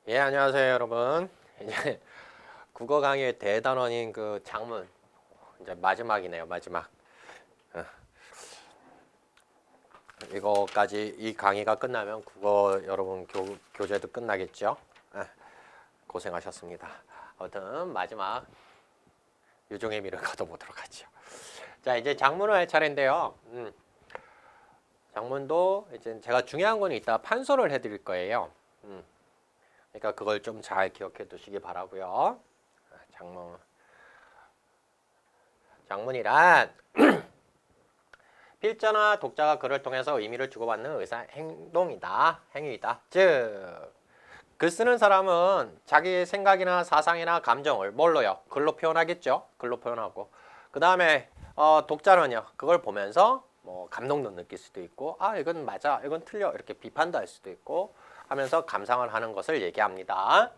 예, 안녕하세요, 여러분. 이제 국어 강의의 대단원인 그 장문 이제 마지막이네요, 마지막. 어, 이거까지 이 강의가 끝나면 국어 여러분 교재도 끝나겠죠? 고생하셨습니다. 아무튼 마지막 유종의 미를 거둬보도록 하죠. 자, 이제 장문을 할 차례인데요. 장문도 이제 제가 중요한 건 이따 판서를 해드릴 거예요. 그러니까 그걸 좀 잘 기억해 두시기 바라고요. 장문이란 필자나 독자가 글을 통해서 의미를 주고받는 행동이다, 행위이다. 즉, 글 쓰는 사람은 자기 생각이나 사상이나 감정을 뭘로요? 글로 표현하겠죠. 글로 표현하고 그 다음에 독자는요, 그걸 보면서 뭐 감동도 느낄 수도 있고, 아 이건 맞아, 이건 틀려, 이렇게 비판도 할 수도 있고 하면서 감상을 하는 것을 얘기합니다.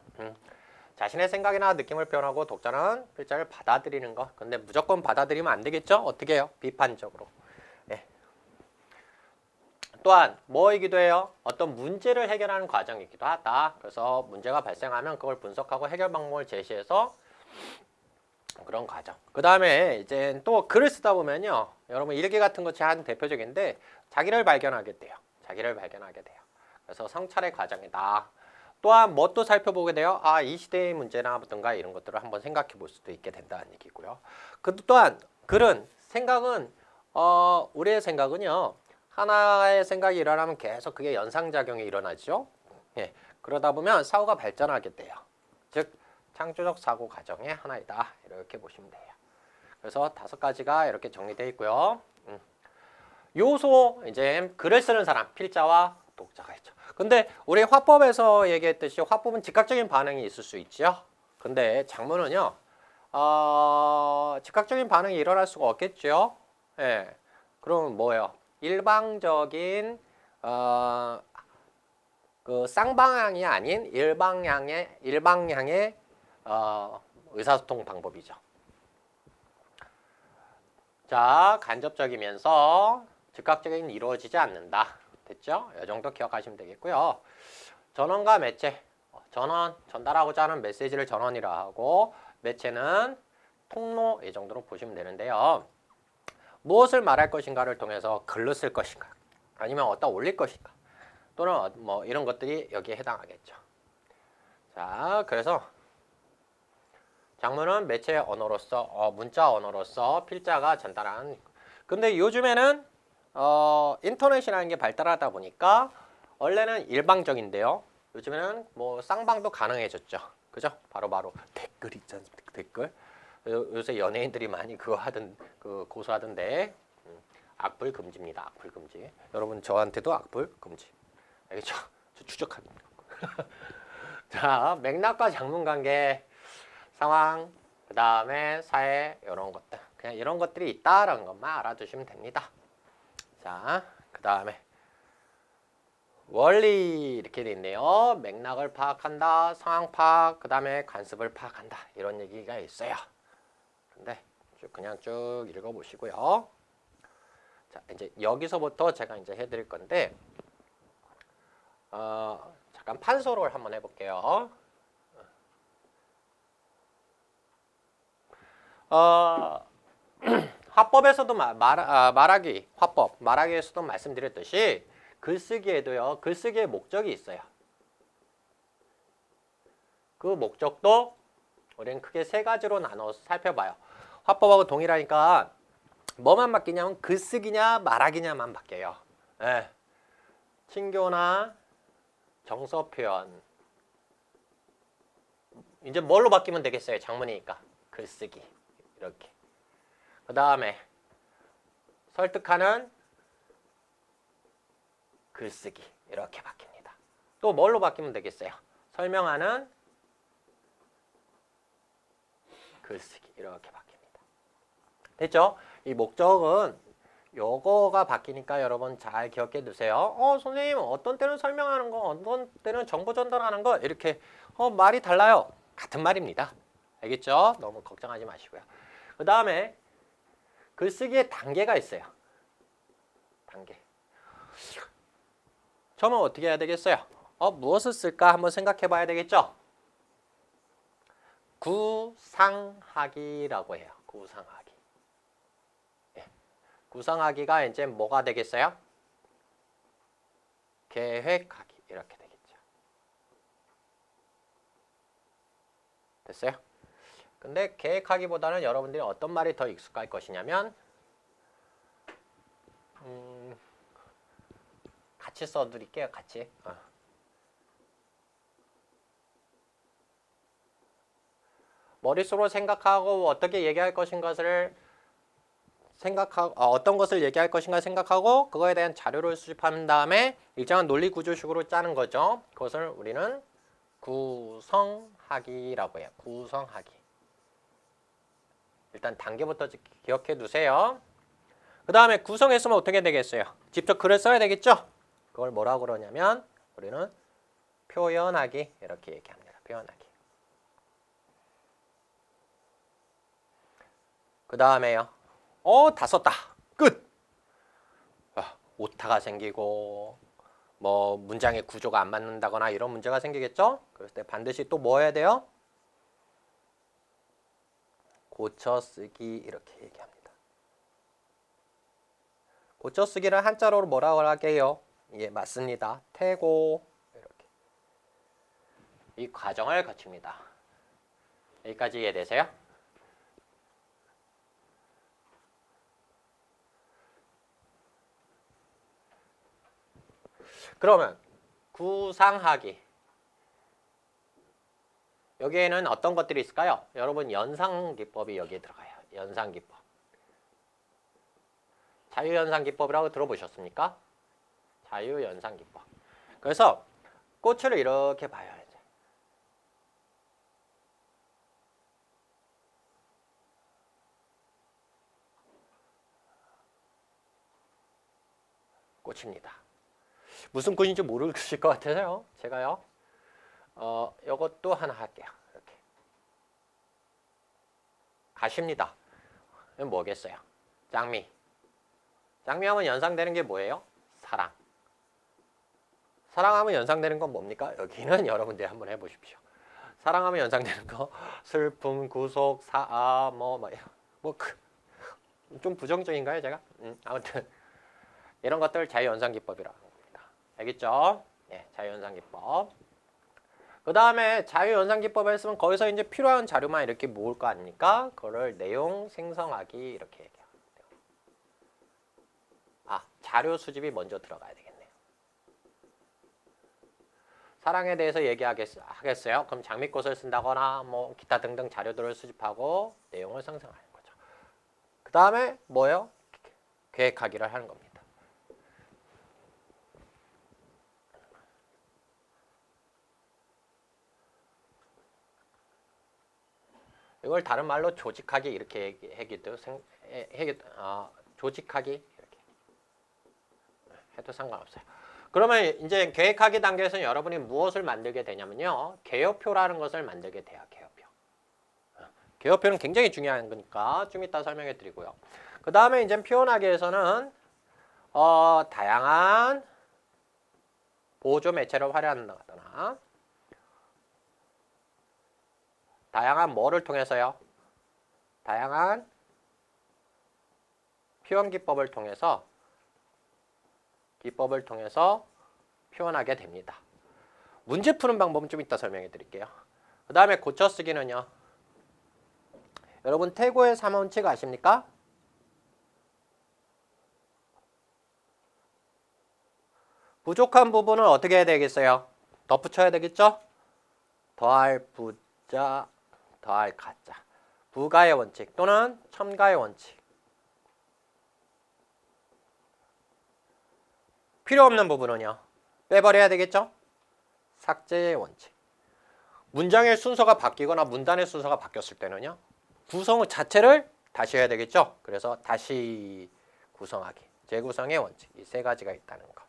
자신의 생각이나 느낌을 표현하고 독자는 필자를 받아들이는 것. 근데 무조건 받아들이면 안 되겠죠? 어떻게 해요? 비판적으로. 예. 또한 뭐이기도 해요? 어떤 문제를 해결하는 과정이기도 하다. 그래서 문제가 발생하면 그걸 분석하고 해결 방법을 제시해서 그런 과정. 그 다음에 이제 또 글을 쓰다 보면요, 여러분 일기 같은 것이 한 대표적인데 자기를 발견하게 돼요. 자기를 발견하게 돼요. 그래서 성찰의 과정이다. 또한 뭣도 살펴보게 돼요. 아, 이 시대의 문제나든가 이런 것들을 한번 생각해 볼 수도 있게 된다는 얘기고요. 그 또한 글은 생각은 우리의 생각은요, 하나의 생각이 일어나면 계속 그게 연상작용이 일어나죠. 예, 그러다 보면 사고가 발전하게 돼요. 즉 창조적 사고 과정의 하나이다, 이렇게 보시면 돼요. 그래서 5가지가 이렇게 정리되어 있고요. 요소, 이제 글을 쓰는 사람, 필자와 독자가 있죠. 근데 우리 화법에서 얘기했듯이 화법은 즉각적인 반응이 있을 수 있죠. 근데 장문은요, 즉각적인 반응이 일어날 수가 없겠죠. 예. 그럼 뭐예요? 일방적인 그 쌍방향이 아닌 일방향의 의사소통 방법이죠. 자, 간접적이면서 즉각적인 이루어지지 않는다. 됐죠? 이 정도 기억하시면 되겠고요. 전원과 매체. 전원, 전달하고자 하는 메시지를 전원이라 하고, 매체는 통로, 이 정도로 보시면 되는데요. 무엇을 말할 것인가를 통해서 글로 쓸 것인가, 아니면 어디다 올릴 것인가, 또는 뭐 이런 것들이 여기에 해당하겠죠. 자, 그래서 장문은 매체 언어로서, 문자 언어로서 필자가 전달하는. 근데 요즘에는 인터넷이라는 게 발달하다 보니까 원래는 일방적인데요, 요즘에는 뭐 쌍방도 가능해졌죠. 그죠? 바로 댓글 있지 않습니까? 댓글. 요새 연예인들이 많이 그 고소하던데, 악플 금지입니다. 악플 금지. 여러분 저한테도 악플 금지. 알겠죠? 저 추적합니다. 자, 맥락과 장문 관계, 상황, 그 다음에 사회, 이런 것들. 그냥 이런 것들이 있다라는 것만 알아두시면 됩니다. 자, 그 다음에 원리 이렇게 돼 있네요. 맥락을 파악한다, 상황 파악, 그 다음에 관습을 파악한다, 이런 얘기가 있어요. 근데 그냥 쭉 읽어보시고요. 자, 이제 여기서부터 제가 이제 해드릴 건데, 잠깐 판서를 한번 해볼게요. 화법에서도 화법, 말하기에서도 말씀드렸듯이 글쓰기에도요, 글쓰기의 목적이 있어요. 그 목적도 우리는 크게 3가지로 나눠서 살펴봐요. 화법하고 동일하니까 뭐만 바뀌냐면 글쓰기냐 말하기냐만 바뀌어요. 예. 친교나 정서 표현. 이제 뭘로 바뀌면 되겠어요? 장문이니까. 글쓰기. 이렇게. 그 다음에 설득하는 글쓰기. 이렇게 바뀝니다. 또 뭘로 바뀌면 되겠어요? 설명하는 글쓰기. 이렇게 바뀝니다. 됐죠? 이 목적은 요거가 바뀌니까 여러분 잘 기억해 두세요. 선생님, 어떤 때는 설명하는 거, 어떤 때는 정보 전달하는 거, 이렇게 말이 달라요. 같은 말입니다. 알겠죠? 너무 걱정하지 마시고요. 그 다음에 글쓰기에 단계가 있어요. 단계. 처음은 어떻게 해야 되겠어요? 무엇을 쓸까 한번 생각해 봐야 되겠죠? 구상하기라고 해요. 구상하기. 예. 구상하기가 이제 뭐가 되겠어요? 계획하기 이렇게 되겠죠. 됐어요? 근데 계획하기보다는 여러분들이 어떤 말이 더 익숙할 것이냐면 같이 써드릴게요. 같이. 머릿속으로 생각하고 어떻게 얘기할 것인 것을 생각하고 어떤 것을 얘기할 것인가 생각하고 그거에 대한 자료를 수집한 다음에 일정한 논리 구조식으로 짜는 거죠. 그것을 우리는 구성하기라고 해요. 구성하기. 일단 단계부터 기억해 두세요. 그 다음에 구성했으면 어떻게 되겠어요? 직접 글을 써야 되겠죠? 그걸 뭐라고 그러냐면 우리는 표현하기 이렇게 얘기합니다. 표현하기. 그 다음에요. 다 썼다. 끝. 오타가 생기고 뭐 문장의 구조가 안 맞는다거나 이런 문제가 생기겠죠? 그럴 때 반드시 또 뭐 해야 돼요? 고쳐쓰기 이렇게 얘기합니다. 고쳐쓰기를 한자로 뭐라고 할게요? 예, 맞습니다. 태고 이렇게. 이 과정을 거칩니다. 여기까지 이해되세요? 그러면 구상하기. 여기에는 어떤 것들이 있을까요? 여러분 연상기법이 여기에 들어가요. 연상기법. 자유연상기법이라고 들어보셨습니까? 자유연상기법. 그래서 꽃을 이렇게 봐요. 이제. 꽃입니다. 무슨 꽃인지 모르실 것 같아서요. 제가요. 이것도 하나 할게요. 이렇게. 가시입니다. 이건 뭐겠어요? 장미. 장미하면 연상되는 게 뭐예요? 사랑. 사랑하면 연상되는 건 뭡니까? 여기는 여러분들이 한번 해보십시오. 사랑하면 연상되는 거 슬픔, 구속, 좀 부정적인가요, 제가? 아무튼 이런 것들 자유연상기법이라고 합니다. 알겠죠? 네, 자유연상기법. 그 다음에 자유연상기법을 쓰면 거기서 이제 필요한 자료만 이렇게 모을 거 아닙니까? 그거를 내용 생성하기 이렇게 얘기해요. 자료 수집이 먼저 들어가야 되겠네요. 사랑에 대해서 얘기하겠어요? 그럼 장미꽃을 쓴다거나 뭐 기타 등등 자료들을 수집하고 내용을 생성하는 거죠. 그 다음에 뭐예요? 계획하기를 하는 겁니다. 이걸 다른 말로 조직하기 이렇게 얘기해도 조직하기 이렇게 해도 상관없어요. 그러면 이제 계획하기 단계에서는 여러분이 무엇을 만들게 되냐면요. 개요표라는 것을 만들게 돼요. 개요표. 개요표는 굉장히 중요한 거니까 좀 이따 설명해 드리고요. 그 다음에 이제 표현하기에서는 다양한 보조 매체를 활용한다거나 다양한 뭐를 통해서요? 다양한 표현 기법을 통해서 표현하게 됩니다. 문제 푸는 방법은 좀 이따 설명해 드릴게요. 그 다음에 고쳐쓰기는요. 여러분 태고의 3원칙 아십니까? 부족한 부분은 어떻게 해야 되겠어요? 덧붙여야 되겠죠? 더할 부자, 더할 가자. 부가의 원칙 또는 첨가의 원칙. 필요 없는 부분은요. 빼버려야 되겠죠? 삭제의 원칙. 문장의 순서가 바뀌거나 문단의 순서가 바뀌었을 때는요. 구성 자체를 다시 해야 되겠죠? 그래서 다시 구성하기. 재구성의 원칙. 이 세 가지가 있다는 것.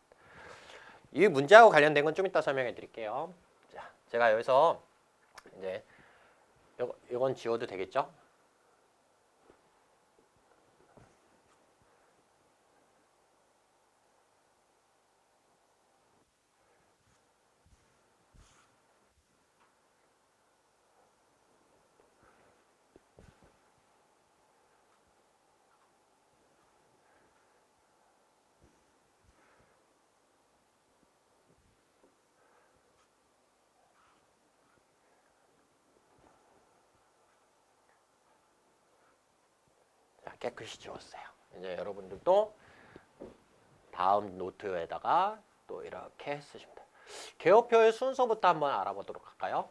이 문제하고 관련된 건 좀 이따 설명해 드릴게요. 자, 제가 여기서 이제 이건 지워도 되겠죠? 깨끗이 지웠어요. 이제 여러분들도 다음 노트에다가 또 이렇게 쓰시면 돼요. 개요표의 순서부터 한번 알아보도록 할까요?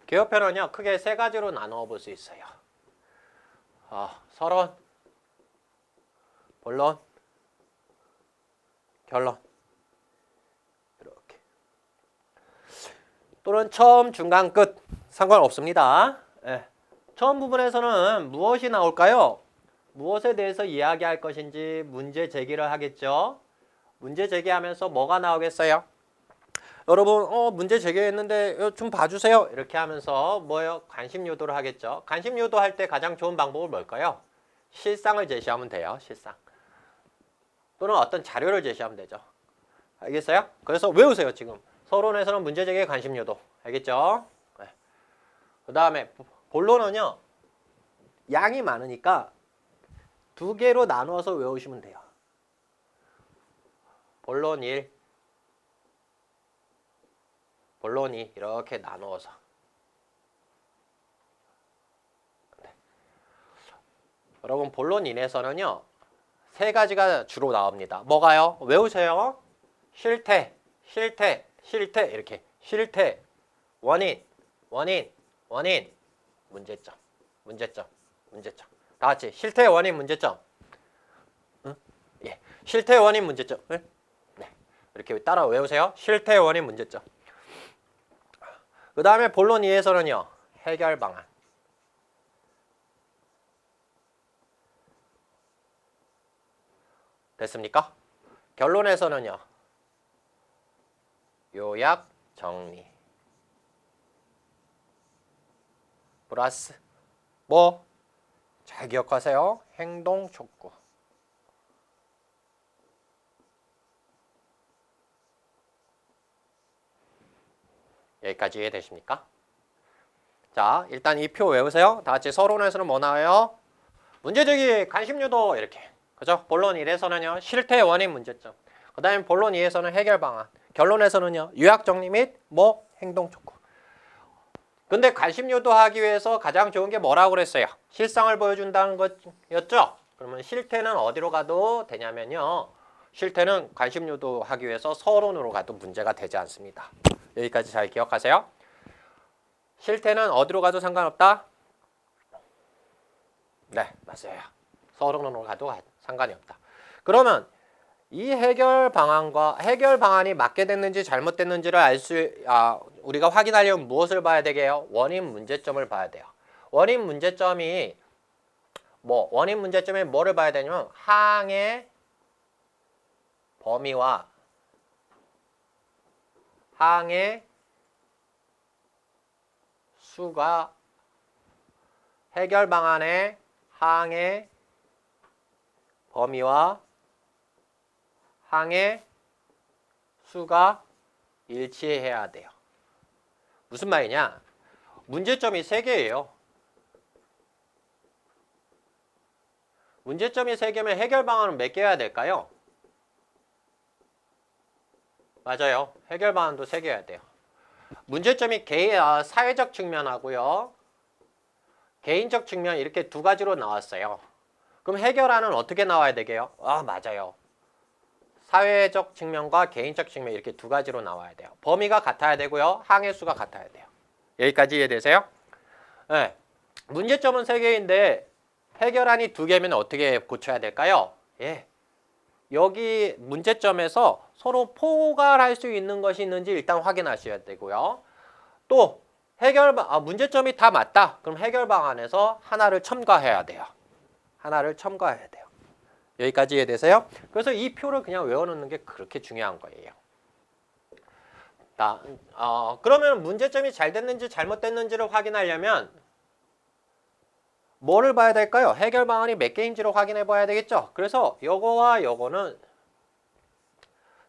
개요표는요, 크게 세 가지로 나누어 볼 수 있어요. 서론, 본론, 결론. 이렇게. 또는 처음, 중간, 끝. 상관없습니다. 예. 처음 부분에서는 무엇이 나올까요? 무엇에 대해서 이야기할 것인지 문제 제기를 하겠죠. 문제 제기하면서 뭐가 나오겠어요? 여러분 문제 제기했는데 좀 봐주세요. 이렇게 하면서 뭐예요? 관심 유도를 하겠죠. 관심 유도할 때 가장 좋은 방법은 뭘까요? 실상을 제시하면 돼요. 실상. 또는 어떤 자료를 제시하면 되죠. 알겠어요? 그래서 외우세요. 지금. 서론에서는 문제 제기에 관심 유도. 알겠죠? 네. 그 다음에 본론은요. 양이 많으니까 두 개로 나누어서 외우시면 돼요. 본론 1, 본론 2 이렇게 나누어서. 네. 여러분 본론 1에서는요. 세 가지가 주로 나옵니다. 뭐가요? 외우세요. 실태, 실태, 실태 이렇게. 실태, 원인, 원인, 원인, 문제점, 문제점, 문제점. 다 같이 실태, 원인, 문제점. 응? 예. 실태, 원인, 문제점. 네? 네. 이렇게 따라 외우세요. 실태, 원인, 문제점. 그 다음에 본론 2에서는요. 해결 방안. 됐습니까? 결론에서는요. 요약, 정리. 플러스 뭐? 잘 기억하세요. 행동, 촉구. 여기까지 이해되십니까? 자, 일단 이 표 외우세요. 다 같이 서론에서는 뭐 나와요? 문제제기, 관심유도 이렇게. 그죠? 본론 1에서는요. 실태, 원인, 문제점. 그 다음에 본론 2에서는 해결 방안. 결론에서는요. 요약 정리 및 뭐? 행동 촉구. 근데 관심 유도하기 위해서 가장 좋은 게 뭐라고 그랬어요? 실상을 보여준다는 것이었죠? 그러면 실태는 어디로 가도 되냐면요. 실태는 관심 유도하기 위해서 서론으로 가도 문제가 되지 않습니다. 여기까지 잘 기억하세요. 실태는 어디로 가도 상관없다? 네, 맞아요. 서론으로 가도 상관이 없다. 그러면 이 해결 방안이 맞게 됐는지 잘못됐는지를 우리가 확인하려면 무엇을 봐야 되게요? 원인 문제점을 봐야 돼요. 원인 문제점이 뭐를 봐야 되냐면 항의 범위와 항의 수가 해결 방안의 항의 범위와 항의 수가 일치해야 돼요. 무슨 말이냐? 문제점이 3개예요. 문제점이 3개면 해결 방안은 몇 개여야 될까요? 맞아요. 해결 방안도 3개여야 돼요. 문제점이 사회적 측면하고요. 개인적 측면 이렇게 두 가지로 나왔어요. 그럼 해결안은 어떻게 나와야 되게요? 맞아요. 사회적 측면과 개인적 측면 이렇게 두 가지로 나와야 돼요. 범위가 같아야 되고요. 항의 수가 같아야 돼요. 여기까지 이해되세요? 네. 문제점은 3개인데 해결안이 2개면 어떻게 고쳐야 될까요? 예. 여기 문제점에서 서로 포괄할 수 있는 것이 있는지 일단 확인하셔야 되고요. 또 문제점이 다 맞다. 그럼 해결 방안에서 하나를 첨가해야 돼요. 하나를 첨가해야 돼요. 여기까지 이해되세요? 그래서 이 표를 그냥 외워놓는 게 그렇게 중요한 거예요. 그러면 문제점이 잘 됐는지 잘못됐는지를 확인하려면 뭐를 봐야 될까요? 해결 방안이 몇 개인지를 확인해 봐야 되겠죠? 그래서 요거와 요거는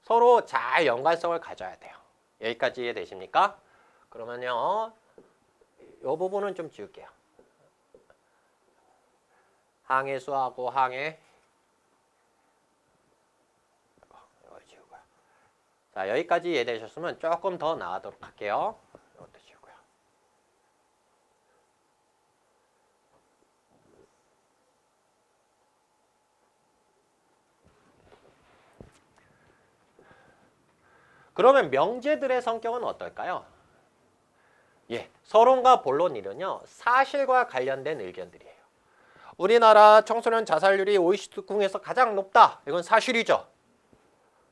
서로 잘 연관성을 가져야 돼요. 여기까지 이해되십니까? 그러면요. 요 부분은 좀 지울게요. 항의 수하고 항의 이걸 지우고요. 자, 여기까지 이해되셨으면 조금 더 나가도록 할게요. 이것도 지우고요. 그러면 명제들의 성격은 어떨까요? 예, 서론과 본론 이론요 사실과 관련된 의견들이에요. 우리나라 청소년 자살률이 OECD국에서 가장 높다. 이건 사실이죠.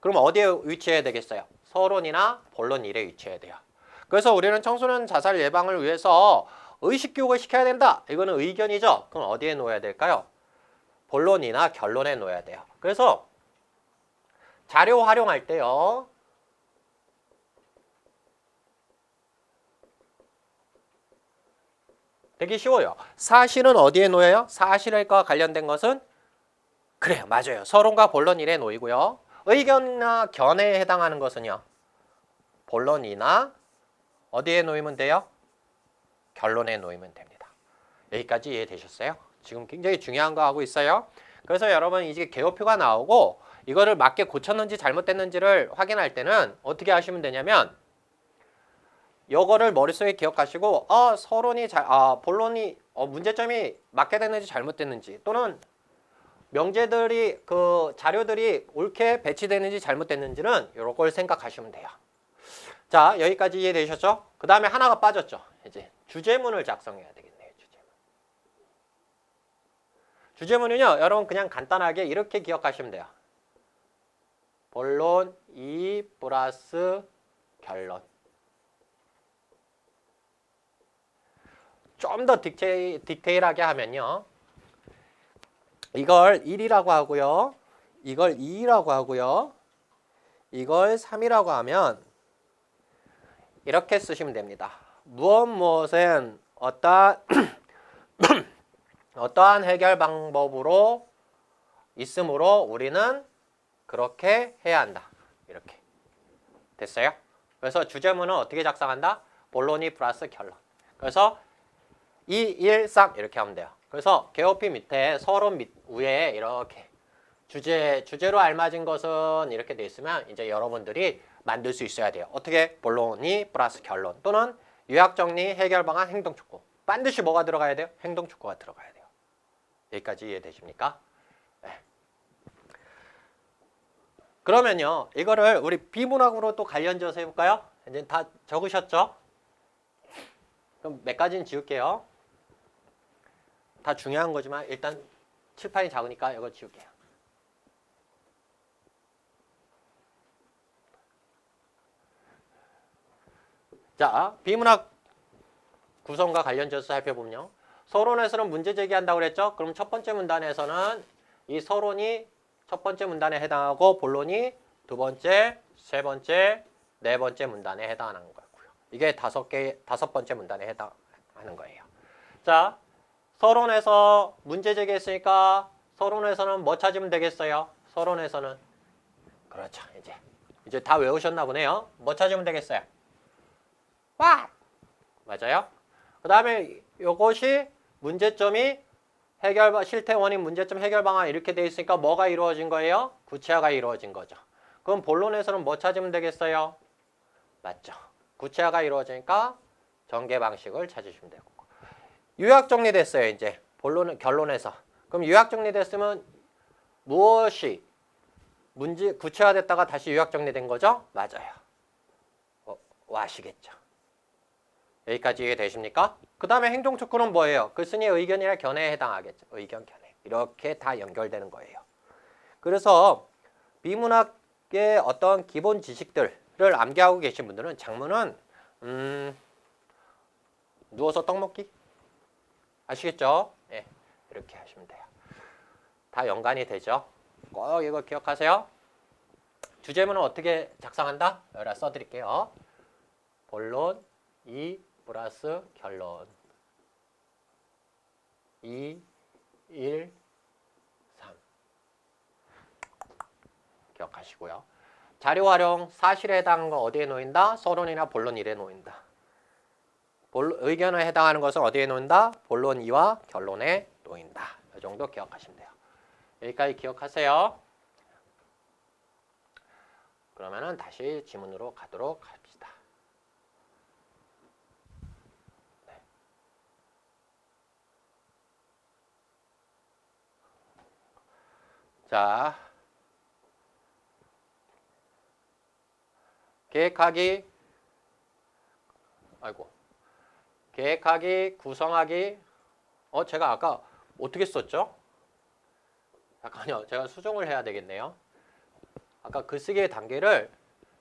그럼 어디에 위치해야 되겠어요? 서론이나 본론 일에 위치해야 돼요. 그래서 우리는 청소년 자살 예방을 위해서 의식교육을 시켜야 된다. 이거는 의견이죠. 그럼 어디에 놓아야 될까요? 본론이나 결론에 놓아야 돼요. 그래서 자료 활용할 때요. 되게 쉬워요. 사실은 어디에 놓여요? 사실과 관련된 것은 그래요. 맞아요. 서론과 본론 일에 놓이고요. 의견이나 견해에 해당하는 것은요. 본론이나 어디에 놓이면 돼요? 결론에 놓이면 됩니다. 여기까지 이해되셨어요? 지금 굉장히 중요한 거 하고 있어요. 그래서 여러분 이제 개요표가 나오고 이거를 맞게 고쳤는지 잘못됐는지를 확인할 때는 어떻게 하시면 되냐면 요거를 머릿속에 기억하시고 서론이 본론이 문제점이 맞게 됐는지 잘못됐는지 또는 명제들이 그 자료들이 옳게 배치되는지 잘못됐는지는 이런 걸 생각하시면 돼요. 자, 여기까지 이해되셨죠? 그 다음에 하나가 빠졌죠. 이제 주제문을 작성해야 되겠네요. 주제문은요, 여러분 그냥 간단하게 이렇게 기억하시면 돼요. 본론 2 플러스 결론. 좀 더 디테일하게 하면요. 이걸 1이라고 하고요. 이걸 2라고 하고요. 이걸 3이라고 하면 이렇게 쓰시면 됩니다. 무엇은 어떠한 해결 방법으로 있으므로 우리는 그렇게 해야 한다. 이렇게 됐어요? 그래서 주제문은 어떻게 작성한다? 본론이 플러스 결론. 그래서 2, 1, 3 이렇게 하면 돼요. 그래서 개요피 밑에 서론 위에 이렇게 주제로 알맞은 것은 이렇게 돼 있으면 이제 여러분들이 만들 수 있어야 돼요. 어떻게? 본론이 플러스 결론 또는 요약정리, 해결방안, 행동촉구. 반드시 뭐가 들어가야 돼요? 행동촉구가 들어가야 돼요. 여기까지 이해되십니까? 네. 그러면요. 이거를 우리 비문학으로 또 관련지어서 해볼까요? 이제 다 적으셨죠? 그럼 몇 가지는 지울게요. 다 중요한 거지만 일단 칠판이 작으니까 이거 지울게요. 자, 비문학 구성과 관련지어서 살펴보면요. 서론에서는 문제 제기한다고 그랬죠? 그럼 첫 번째 문단에서는 이 서론이 첫 번째 문단에 해당하고 본론이 두 번째, 세 번째, 네 번째 문단에 해당하는 거고요. 이게 다섯 번째 문단에 해당하는 거예요. 자, 서론에서 문제 제기했으니까 서론에서는 뭐 찾으면 되겠어요? 서론에서는 그렇죠. 이제 다 외우셨나 보네요. 뭐 찾으면 되겠어요? What? 맞아요. 그 다음에 이것이 문제점이 실태 원인 문제점 해결 방안 이렇게 돼 있으니까 뭐가 이루어진 거예요? 구체화가 이루어진 거죠. 그럼 본론에서는 뭐 찾으면 되겠어요? 맞죠. 구체화가 이루어지니까 전개 방식을 찾으시면 되고. 요약 정리됐어요. 이제 결론에서. 그럼 요약 정리됐으면 무엇이 구체화됐다가 다시 요약 정리된 거죠? 맞아요. 아시겠죠? 여기까지 이해되십니까? 그 다음에 행동촉구는 뭐예요? 글쓴이의 의견이나 견해에 해당하겠죠. 의견, 견해. 이렇게 다 연결되는 거예요. 그래서 비문학의 어떤 기본 지식들을 암기하고 계신 분들은 장문은 누워서 떡 먹기? 아시겠죠? 네, 이렇게 하시면 돼요. 다 연관이 되죠? 꼭 이거 기억하세요. 주제문은 어떻게 작성한다? 여기다 써드릴게요. 본론 2 플러스 결론 2, 1, 3 기억하시고요. 자료 활용, 사실에 해당하는 건 어디에 놓인다? 서론이나 본론 1에 놓인다. 의견에 해당하는 것은 어디에 놓인다? 본론 2와 결론에 놓인다. 이 정도 기억하시면 돼요. 여기까지 기억하세요. 그러면은 다시 지문으로 가도록 합시다. 네. 자, 계획하기, 아이고, 계획하기, 구성하기. 제가 아까 어떻게 썼죠? 잠깐요. 제가 수정을 해야 되겠네요. 아까 글쓰기의 단계를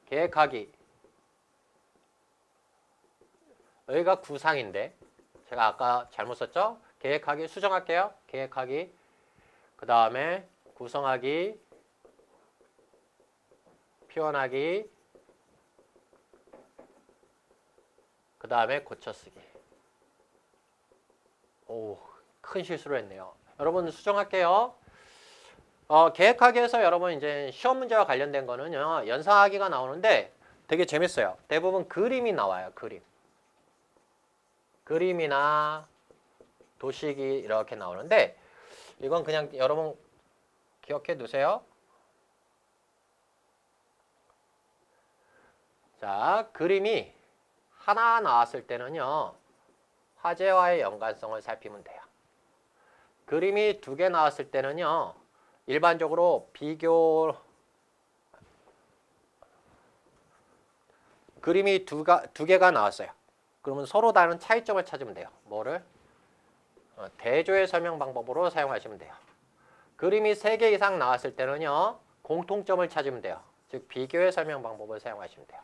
계획하기. 여기가 구상인데 제가 아까 잘못 썼죠? 계획하기 수정할게요. 계획하기. 그 다음에 구성하기, 표현하기, 그 다음에 고쳐쓰기. 오, 큰 실수를 했네요. 여러분 수정할게요. 계획하기에서 여러분 이제 시험 문제와 관련된 거는요, 연상하기가 나오는데 되게 재밌어요. 대부분 그림이 나와요. 그림이나 도식이 이렇게 나오는데 이건 그냥 여러분 기억해 두세요. 자, 그림이 하나 나왔을 때는요, 화제와의 연관성을 살피면 돼요. 그림이 2개 나왔을 때는요, 일반적으로 그림이 두 개가 나왔어요. 그러면 서로 다른 차이점을 찾으면 돼요. 뭐를? 대조의 설명 방법으로 사용하시면 돼요. 그림이 3개 이상 나왔을 때는요, 공통점을 찾으면 돼요. 즉 비교의 설명 방법을 사용하시면 돼요.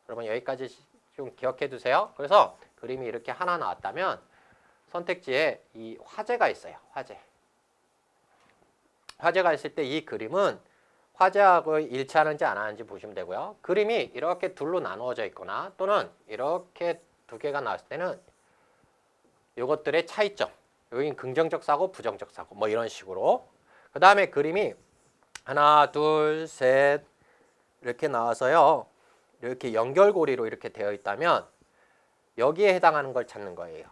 여러분 여기까지 좀 기억해 두세요. 그래서 그림이 이렇게 하나 나왔다면 선택지에 이 화제가 있어요. 화제가 있을 때 이 그림은 화제하고 일치하는지 안 하는지 보시면 되고요. 그림이 이렇게 둘로 나누어져 있거나 또는 이렇게 2개가 나왔을 때는 이것들의 차이점. 여긴 긍정적 사고, 부정적 사고 뭐 이런 식으로. 그 다음에 그림이 하나, 둘, 셋 이렇게 나와서요. 이렇게 연결고리로 이렇게 되어 있다면 여기에 해당하는 걸 찾는 거예요.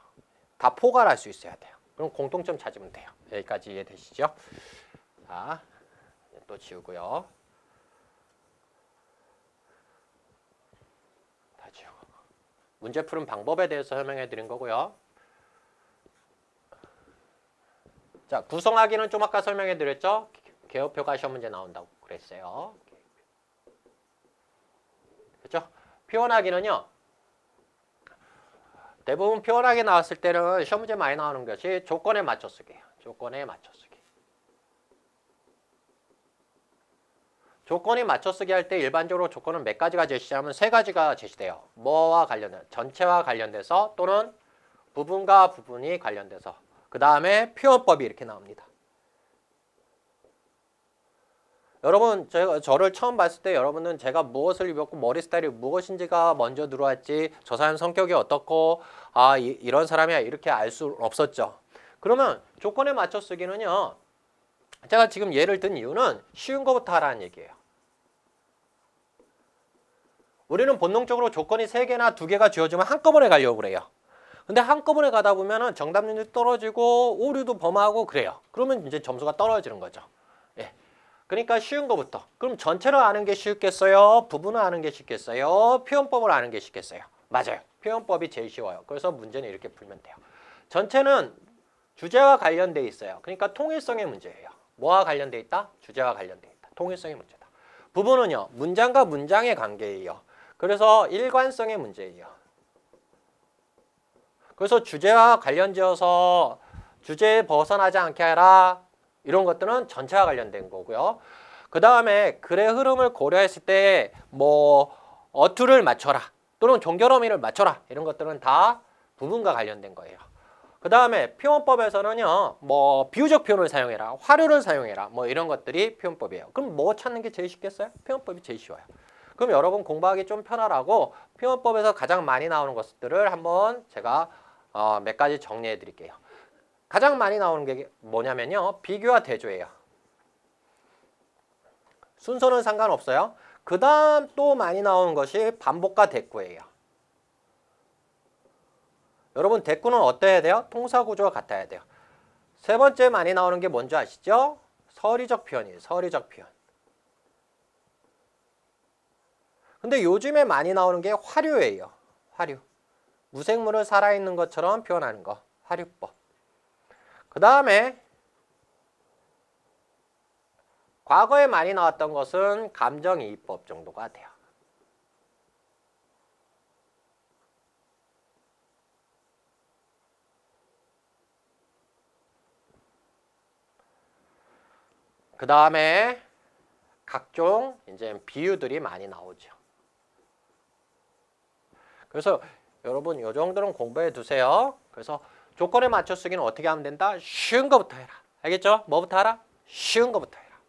다 포괄할 수 있어야 돼요. 그럼 공통점 찾으면 돼요. 여기까지 이해되시죠? 자, 또 지우고요. 다 지우고. 문제 푸는 방법에 대해서 설명해 드린 거고요. 자, 구성하기는 좀 아까 설명해 드렸죠? 개요표가 시험 문제 나온다고 그랬어요. 그렇죠? 표현하기는요. 대부분 표현하기 나왔을 때는 시험 문제 많이 나오는 것이 조건에 맞춰 쓰기예요. 조건에 맞춰 쓰기. 조건이 맞춰 쓰기 할 때 일반적으로 조건은 몇 가지가 제시하면 3가지가 제시돼요. 뭐와 관련된, 전체와 관련돼서 또는 부분과 부분이 관련돼서. 그 다음에 표현법이 이렇게 나옵니다. 여러분 저를 처음 봤을 때 여러분은 제가 무엇을 입었고 머리 스타일이 무엇인지가 먼저 들어왔지 저 사람 성격이 어떻고 이런 사람이야 이렇게 알 수 없었죠. 그러면 조건에 맞춰 쓰기는요. 제가 지금 예를 든 이유는 쉬운 것부터 하라는 얘기예요. 우리는 본능적으로 조건이 3개나 2개가 주어지면 한꺼번에 가려고 그래요. 근데 한꺼번에 가다 보면은 정답률이 떨어지고 오류도 범하고 그래요. 그러면 이제 점수가 떨어지는 거죠. 예. 그러니까 쉬운 거부터. 그럼 전체를 아는 게 쉽겠어요? 부분을 아는 게 쉽겠어요? 표현법을 아는 게 쉽겠어요? 맞아요. 표현법이 제일 쉬워요. 그래서 문제는 이렇게 풀면 돼요. 전체는 주제와 관련돼 있어요. 그러니까 통일성의 문제예요. 뭐와 관련돼 있다? 주제와 관련돼 있다. 통일성의 문제다. 부분은요. 문장과 문장의 관계예요. 그래서 일관성의 문제예요. 그래서 주제와 관련지어서 주제에 벗어나지 않게 하라. 이런 것들은 전체와 관련된 거고요. 그 다음에 글의 흐름을 고려했을 때 뭐 어투를 맞춰라. 또는 종결 어미를 맞춰라. 이런 것들은 다 부분과 관련된 거예요. 그 다음에 표현법에서는요. 뭐 비유적 표현을 사용해라. 화류를 사용해라. 뭐 이런 것들이 표현법이에요. 그럼 뭐 찾는 게 제일 쉽겠어요? 표현법이 제일 쉬워요. 그럼 여러분 공부하기 좀 편하라고 표현법에서 가장 많이 나오는 것들을 한번 제가 몇 가지 정리해 드릴게요. 가장 많이 나오는 게 뭐냐면요. 비교와 대조예요. 순서는 상관없어요. 그 다음 또 많이 나오는 것이 반복과 대꾸예요. 여러분 대꾸는 어때야 돼요? 통사구조가 같아야 돼요. 3번째 많이 나오는 게 뭔지 아시죠? 서리적 표현이에요. 서리적 표현. 근데 요즘에 많이 나오는 게 화류예요. 화류. 무생물을 살아있는 것처럼 표현하는 거. 화류법. 그 다음에 과거에 많이 나왔던 것은 감정이입법 정도가 돼요. 그 다음에 각종 이제 비유들이 많이 나오죠. 그래서 여러분 이 정도는 공부해 두세요. 그래서 조건에 맞춰 쓰기는 어떻게 하면 된다? 쉬운 거부터 해라. 알겠죠? 뭐부터 하라? 쉬운 거부터 해라.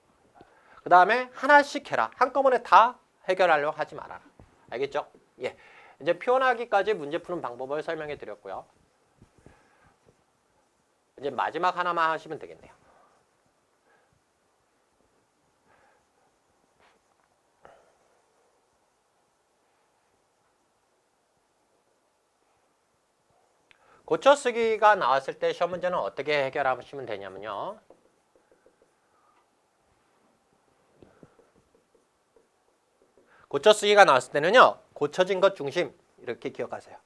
그 다음에 하나씩 해라. 한꺼번에 다 해결하려고 하지 말아라. 알겠죠? 예. 이제 표현하기까지 문제 푸는 방법을 설명해 드렸고요. 이제 마지막 하나만 하시면 되겠네요. 고쳐쓰기가 나왔을 때 시험 문제는 어떻게 해결하시면 되냐면요. 고쳐쓰기가 나왔을 때는요. 고쳐진 것 중심 이렇게 기억하세요.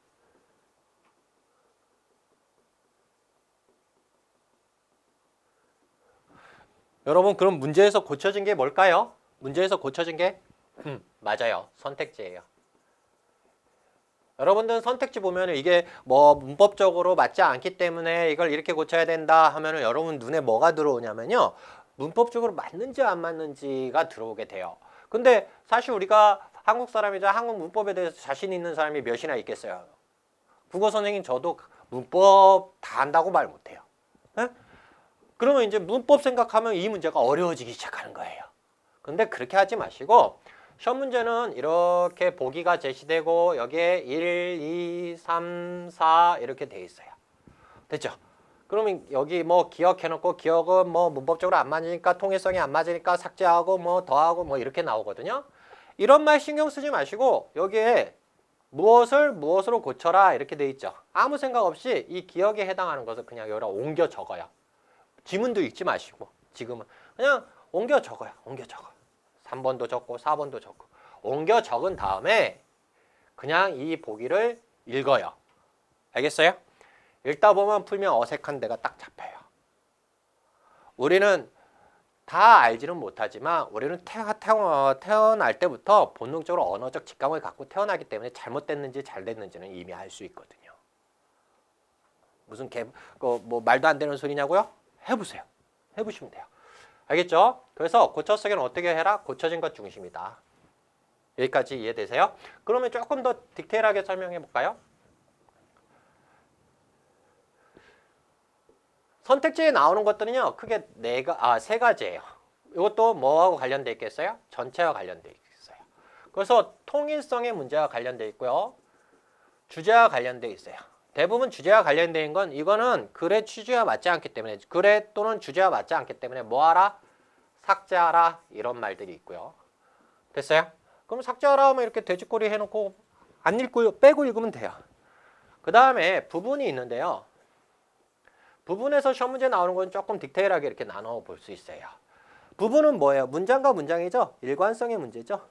여러분 그럼 문제에서 고쳐진 게 뭘까요? 문제에서 고쳐진 게 맞아요. 선택지예요. 여러분들은 선택지 보면 이게 뭐 문법적으로 맞지 않기 때문에 이걸 이렇게 고쳐야 된다 하면은 여러분 눈에 뭐가 들어오냐면요. 문법적으로 맞는지 안 맞는지가 들어오게 돼요. 근데 사실 우리가 한국 사람이자 한국 문법에 대해서 자신 있는 사람이 몇이나 있겠어요. 국어 선생님 저도 문법 다 안다고 말 못해요. 네? 그러면 이제 문법 생각하면 이 문제가 어려워지기 시작하는 거예요. 근데 그렇게 하지 마시고 시험 문제는 이렇게 보기가 제시되고 여기에 1, 2, 3, 4 이렇게 돼 있어요. 됐죠? 그러면 여기 뭐 기억해놓고 기억은 뭐 문법적으로 안 맞으니까 통일성이 안 맞으니까 삭제하고 뭐 더하고 뭐 이렇게 나오거든요. 이런 말 신경 쓰지 마시고 여기에 무엇으로 고쳐라 이렇게 돼 있죠. 아무 생각 없이 이 기억에 해당하는 것을 그냥 여기다 옮겨 적어요. 지문도 읽지 마시고 지금은 그냥 옮겨 적어요. 옮겨 적어. 3번도 적고 4번도 적고 옮겨 적은 다음에 그냥 이 보기를 읽어요. 알겠어요? 읽다 보면 풀면 어색한 데가 딱 잡혀요. 우리는 다 알지는 못하지만 우리는 태어날 때부터 본능적으로 언어적 직감을 갖고 태어나기 때문에 잘못됐는지 잘 됐는지는 이미 알 수 있거든요. 무슨 뭐 말도 안 되는 소리냐고요? 해보세요. 해보시면 돼요. 알겠죠? 그래서 고쳐쓰기는 어떻게 해라? 고쳐진 것 중심이다. 여기까지 이해되세요? 그러면 조금 더 디테일하게 설명해 볼까요? 선택지에 나오는 것들은요. 크게 세 가지예요. 이것도 뭐하고 관련돼 있겠어요? 전체와 관련돼 있어요. 그래서 통일성의 문제와 관련돼 있고요. 주제와 관련돼 있어요. 대부분 주제와 관련된 건 이거는 글의 취지와 맞지 않기 때문에 글의 또는 주제와 맞지 않기 때문에 뭐하라? 삭제하라 이런 말들이 있고요. 됐어요? 그럼 삭제하라 하면 이렇게 돼지꼬리 해놓고 안 읽고 빼고 읽으면 돼요. 그 다음에 부분이 있는데요. 부분에서 시험 문제 나오는 건 조금 디테일하게 이렇게 나눠 볼 수 있어요. 부분은 뭐예요? 문장과 문장이죠? 일관성의 문제죠?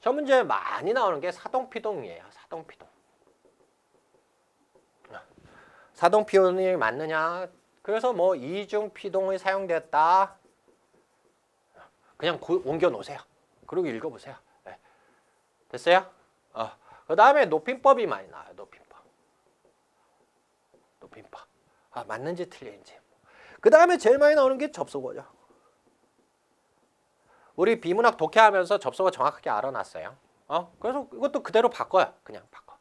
시험 문제에 많이 나오는 게 사동피동이에요. 사동피동. 사동피동이 맞느냐? 그래서 뭐 이중피동이 사용되었다. 그냥 옮겨 놓으세요. 그리고 읽어보세요. 네. 됐어요? 그 다음에 높임법이 많이 나와요. 높임법. 높임법. 맞는지 틀린지. 그 다음에 제일 많이 나오는 게 접속어죠. 우리 비문학 독해하면서 접속어 정확하게 알아놨어요. 그래서 이것도 그대로 바꿔요. 그냥 바꿔.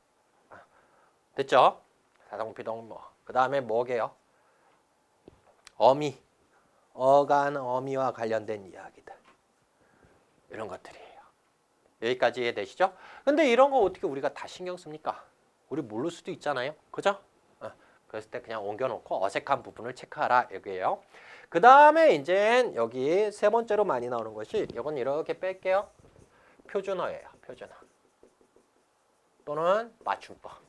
됐죠? 사동피동 뭐. 그 다음에 뭐게요? 어미. 어간 어미와 관련된 이야기들. 이런 것들이에요. 여기까지 이해되시죠? 근데 이런 거 어떻게 우리가 다 신경 씁니까? 우리 모를 수도 있잖아요. 그죠? 그랬을 때 그냥 옮겨놓고 어색한 부분을 체크하라 여기에요. 그 다음에 이제 여기 세 번째로 많이 나오는 것이 이건 이렇게 뺄게요. 표준어예요. 표준어. 또는 맞춤법.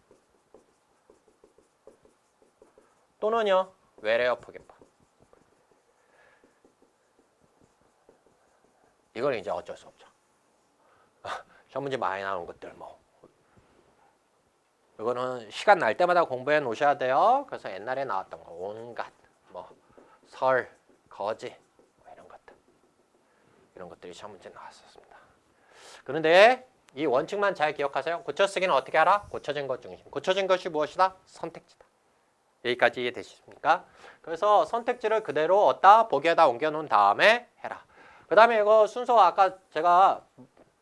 또는요. 외래어 포개법. 이건 이제 어쩔 수 없죠. 시험 문제 많이 나오는 것들 뭐. 이거는 시간 날 때마다 공부해 놓으셔야 돼요. 그래서 옛날에 나왔던 거 온갖 뭐 설, 거지 뭐 이런 것들이 시험 문제 나왔었습니다. 그런데 이 원칙만 잘 기억하세요. 고쳐쓰기는 어떻게 하라? 고쳐진 것 중심. 고쳐진 것이 무엇이다? 선택지다. 여기까지 이해되십니까? 그래서 선택지를 그대로 어디다 보기에다 옮겨 놓은 다음에 해라. 그 다음에 이거 순서 아까 제가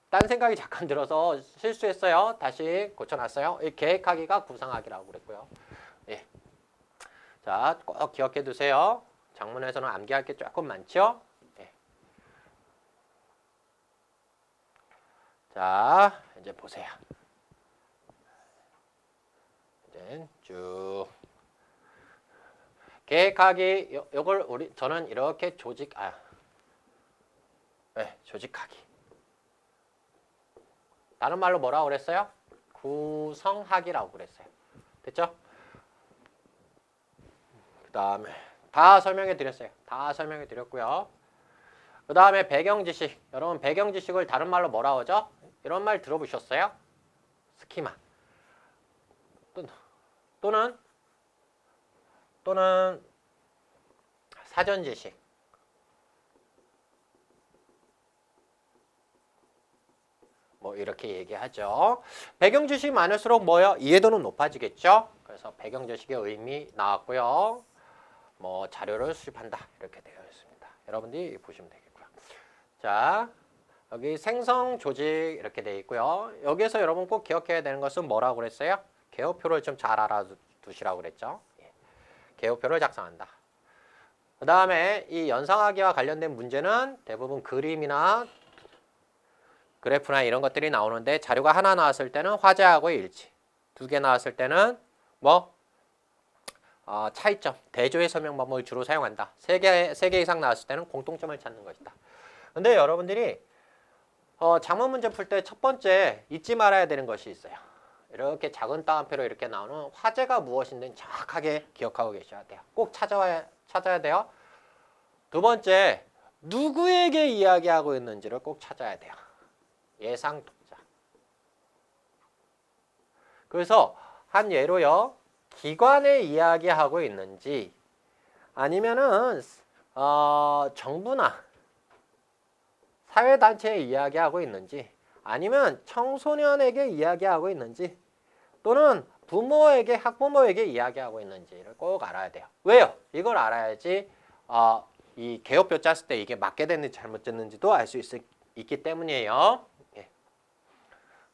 딴 생각이 잠깐 들어서 실수했어요. 다시 고쳐놨어요. 이 계획하기가 구상하기라고 그랬고요. 예. 자, 꼭 기억해 두세요. 작문에서는 암기할 게 조금 많죠? 예. 자, 이제 보세요. 이제 쭉 계획하기 요걸 저는 이렇게 조직하기. 다른 말로 뭐라고 그랬어요? 구성하기라고 그랬어요. 됐죠? 그 다음에 다 설명해 드렸어요. 다 설명해 드렸고요. 그 다음에 배경지식. 여러분 배경지식을 다른 말로 뭐라고 하죠? 이런 말 들어보셨어요? 스키마. 또는 사전지식. 뭐 이렇게 얘기하죠. 배경지식이 많을수록 뭐요? 이해도는 높아지겠죠. 그래서 배경지식의 의미 나왔고요. 뭐 자료를 수집한다 이렇게 되어 있습니다. 여러분들이 보시면 되겠고요. 자, 여기 생성 조직 이렇게 되어 있고요. 여기에서 여러분 꼭 기억해야 되는 것은 뭐라고 그랬어요? 개요표를 좀 잘 알아두시라고 그랬죠. 개요표를 작성한다. 그 다음에 이 연상하기와 관련된 문제는 대부분 그림이나 그래프나 이런 것들이 나오는데 자료가 하나 나왔을 때는 화제하고의 일치, 2개 나왔을 때는 뭐 차이점, 대조의 설명 방법을 주로 사용한다. 3개 이상 나왔을 때는 공통점을 찾는 것이다. 근데 여러분들이 작문 문제 풀 때 첫 번째 잊지 말아야 되는 것이 있어요. 이렇게 작은 따옴표로 이렇게 나오는 화제가 무엇인지 정확하게 기억하고 계셔야 돼요. 꼭 찾아야 돼요. 두 번째, 누구에게 이야기하고 있는지를 꼭 찾아야 돼요. 예상 독자. 그래서 한 예로요. 기관에 이야기하고 있는지 아니면은 정부나 사회단체에 이야기하고 있는지 아니면 청소년에게 이야기하고 있는지 또는 부모에게 학부모에게 이야기하고 있는지를 꼭 알아야 돼요. 왜요? 이걸 알아야지 이 개요표 짰을 때 이게 맞게 됐는지 잘못됐는지도 알 수 있기 때문이에요. 예.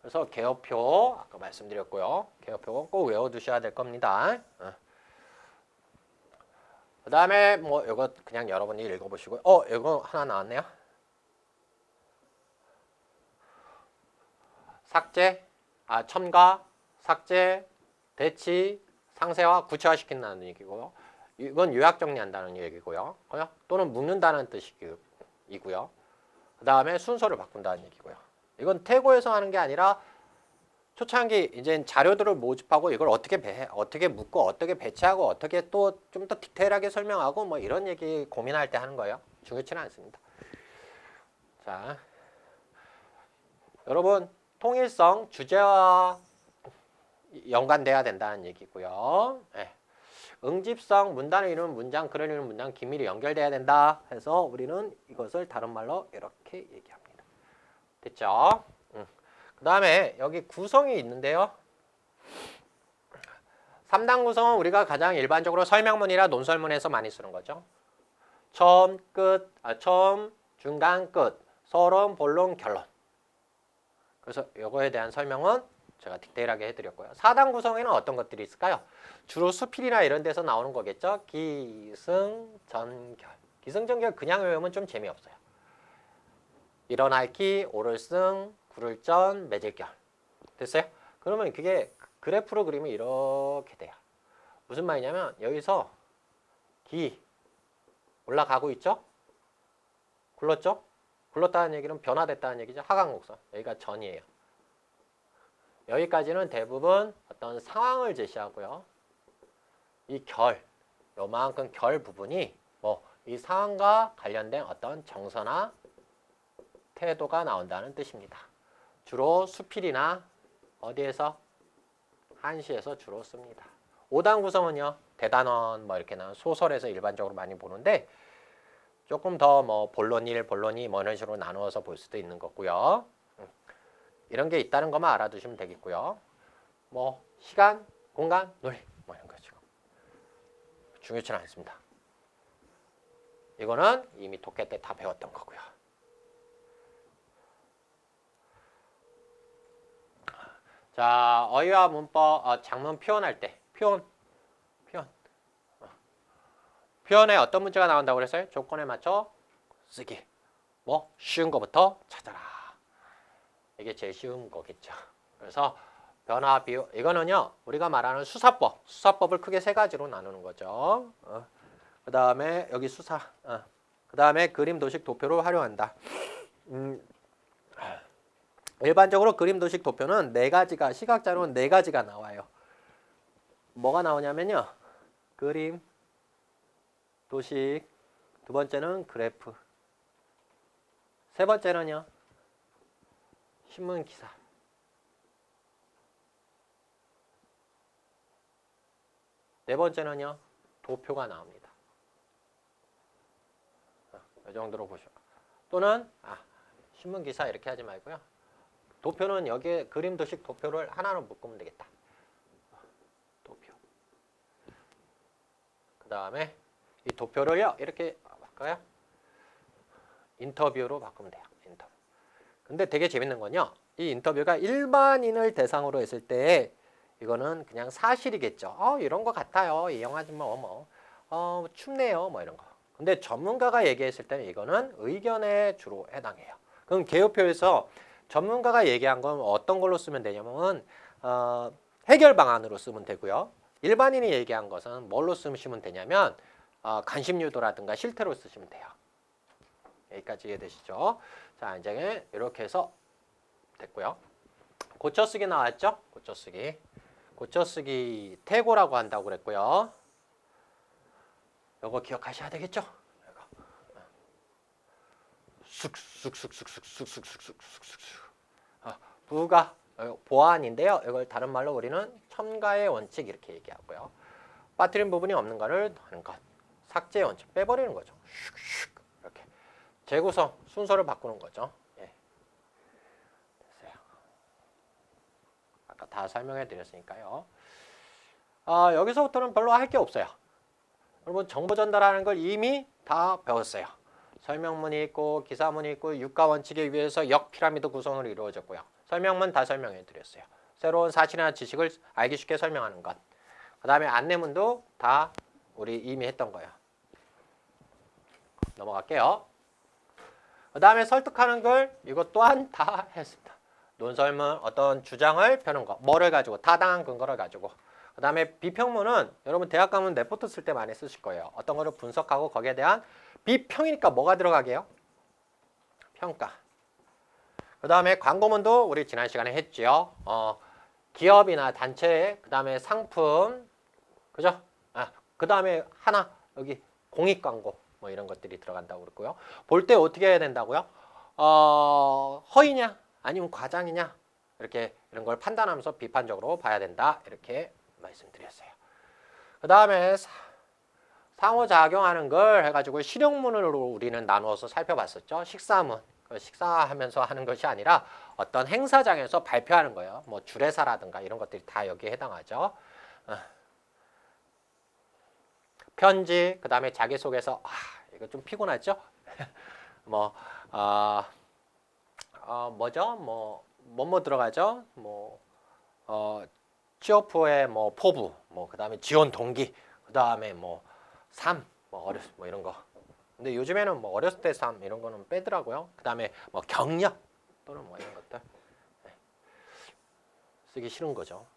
그래서 개요표 아까 말씀드렸고요. 개요표 꼭 외워두셔야 될 겁니다. 그 다음에 뭐 이거 그냥 여러분이 읽어보시고요. 이거 하나 나왔네요. 삭제, 첨가, 삭제, 대치, 상세화, 구체화시킨다는 얘기고요. 이건 요약 정리한다는 얘기고요. 또는 묶는다는 뜻이고요. 그 다음에 순서를 바꾼다는 얘기고요. 이건 태고에서 하는 게 아니라 초창기 이제 자료들을 모집하고 이걸 어떻게 묶고 어떻게 배치하고 어떻게 또 좀 더 디테일하게 설명하고 뭐 이런 얘기 고민할 때 하는 거예요. 중요치는 않습니다. 자, 여러분 통일성 주제와 연관돼야 된다는 얘기고요. 네. 응집성 문단을 이루는 문장, 글을 이루는 문장 긴밀히 연결돼야 된다 해서 우리는 이것을 다른 말로 이렇게 얘기합니다. 됐죠? 그 다음에 여기 구성이 있는데요. 3단 구성은 우리가 가장 일반적으로 설명문이나 논설문에서 많이 쓰는 거죠. 처음, 중간, 끝, 서론, 본론, 결론. 그래서 이거에 대한 설명은 제가 디테일하게 해드렸고요. 4단 구성에는 어떤 것들이 있을까요? 주로 수필이나 이런 데서 나오는 거겠죠. 기승전결. 기승전결 그냥 외우면 좀 재미없어요. 일어날 기, 오를 승, 구를 전, 맺을 결. 됐어요? 그러면 그게 그래프로 그리면 이렇게 돼요. 무슨 말이냐면 여기서 기 올라가고 있죠? 굴렀죠? 굴렀다는 얘기는 변화됐다는 얘기죠. 하강곡선. 여기가 전이에요. 여기까지는 대부분 어떤 상황을 제시하고요. 이 결, 요만큼 결 부분이 뭐 이 상황과 관련된 어떤 정서나 태도가 나온다는 뜻입니다. 주로 수필이나 어디에서? 한시에서 주로 씁니다. 5단 구성은요. 대단원 뭐 이렇게 나온 소설에서 일반적으로 많이 보는데 조금 더 뭐 본론 1, 본론 2 뭐 이런 식으로 나누어서 볼 수도 있는 거고요. 이런 게 있다는 것만 알아두시면 되겠고요. 뭐 시간, 공간, 논리 뭐 이런 거죠. 중요치는 않습니다. 이거는 이미 독해 때 다 배웠던 거고요. 자, 어휘와 문법, 장문 표현할 때 표현. 표현에 어떤 문제가 나온다고 그랬어요? 조건에 맞춰 쓰기. 뭐 쉬운 거부터 찾아라. 이게 제일 쉬운 거겠죠. 그래서 변화 비유 이거는요 우리가 말하는 수사법을 크게 세 가지로 나누는 거죠. 그 다음에 여기 수사. 그 다음에 그림 도식 도표를 활용한다. 일반적으로 그림 도식 도표는 네 가지가 시각자료는 네 가지가 나와요. 뭐가 나오냐면요 그림 도식, 두 번째는 그래프, 세 번째는요 신문 기사, 네 번째는요 도표가 나옵니다. 이 정도로 보시면 또는 신문 기사 이렇게 하지 말고요 도표는 여기에 그림 도식 도표를 하나로 묶으면 되겠다. 도표. 그 다음에 이 도표를요 이렇게 바꿔요. 인터뷰로 바꾸면 돼요. 인터뷰. 근데 되게 재밌는 건요. 이 인터뷰가 일반인을 대상으로 했을 때 이거는 그냥 사실이겠죠. 이런 거 같아요. 이 영화 좀 춥네요. 뭐 이런 거. 근데 전문가가 얘기했을 때는 이거는 의견에 주로 해당해요. 그럼 개요표에서 전문가가 얘기한 건 어떤 걸로 쓰면 되냐면 해결 방안으로 쓰면 되고요. 일반인이 얘기한 것은 뭘로 쓰시면 되냐면 관심 유도라든가 실태로 쓰시면 돼요. 여기까지 이해되시죠? 자, 이제 이렇게 해서 됐고요. 고쳐쓰기 나왔죠? 고쳐쓰기. 고쳐쓰기 태고라고 한다고 그랬고요. 요거 기억하셔야 되겠죠? 쑥쑥쑥쑥쑥쑥쑥쑥쑥쑥쑥. 부가 보안인데요. 이걸 다른 말로 우리는 첨가의 원칙 이렇게 얘기하고요. 빠뜨린 부분이 없는 거를 하는 것. 삭제 원칙 빼버리는 거죠. 슉슉 이렇게 재구성 순서를 바꾸는 거죠. 예. 됐어요. 아까 다 설명해 드렸으니까요. 여기서부터는 별로 할 게 없어요. 여러분 정보 전달하는 걸 이미 다 배웠어요. 설명문이 있고 기사문이 있고 육가 원칙에 의해서 역 피라미드 구성으로 이루어졌고요. 설명문 다 설명해 드렸어요. 새로운 사실이나 지식을 알기 쉽게 설명하는 것. 그 다음에 안내문도 다 우리 이미 했던 거예요. 넘어갈게요. 그 다음에 설득하는 걸 이것 또한 다 했습니다. 논설문 어떤 주장을 펴는 거. 뭐를 가지고 타당한 근거를 가지고. 그 다음에 비평문은 여러분 대학 가면 레포트 쓸 때 많이 쓰실 거예요. 어떤 거를 분석하고 거기에 대한 비평이니까 뭐가 들어가게요? 평가. 그 다음에 광고문도 우리 지난 시간에 했죠. 기업이나 단체, 그 다음에 상품, 그죠? 그 다음에 하나 여기 공익 광고 뭐 이런 것들이 들어간다고 그랬고요. 볼 때 어떻게 해야 된다고요? 허위냐 아니면 과장이냐 이렇게 이런 걸 판단하면서 비판적으로 봐야 된다 이렇게 말씀드렸어요. 그 다음에 상호작용하는 걸 해가지고 실용문으로 우리는 나누어서 살펴봤었죠. 식사문. 식사하면서 하는 것이 아니라 어떤 행사장에서 발표하는 거예요. 뭐 주례사라든가 이런 것들이 다 여기에 해당하죠. 편지, 그 다음에 자기소개서. 이거 좀 피곤하죠? 뭐죠? 뭐 들어가죠? 취업후에 포부, 그 다음에 지원 동기, 그 다음에 삶, 이런 거. 근데 요즘에는 어렸을 때 삶 이런 거는 빼더라고요. 그 다음에 경력 또는 이런 것들 쓰기 싫은 거죠.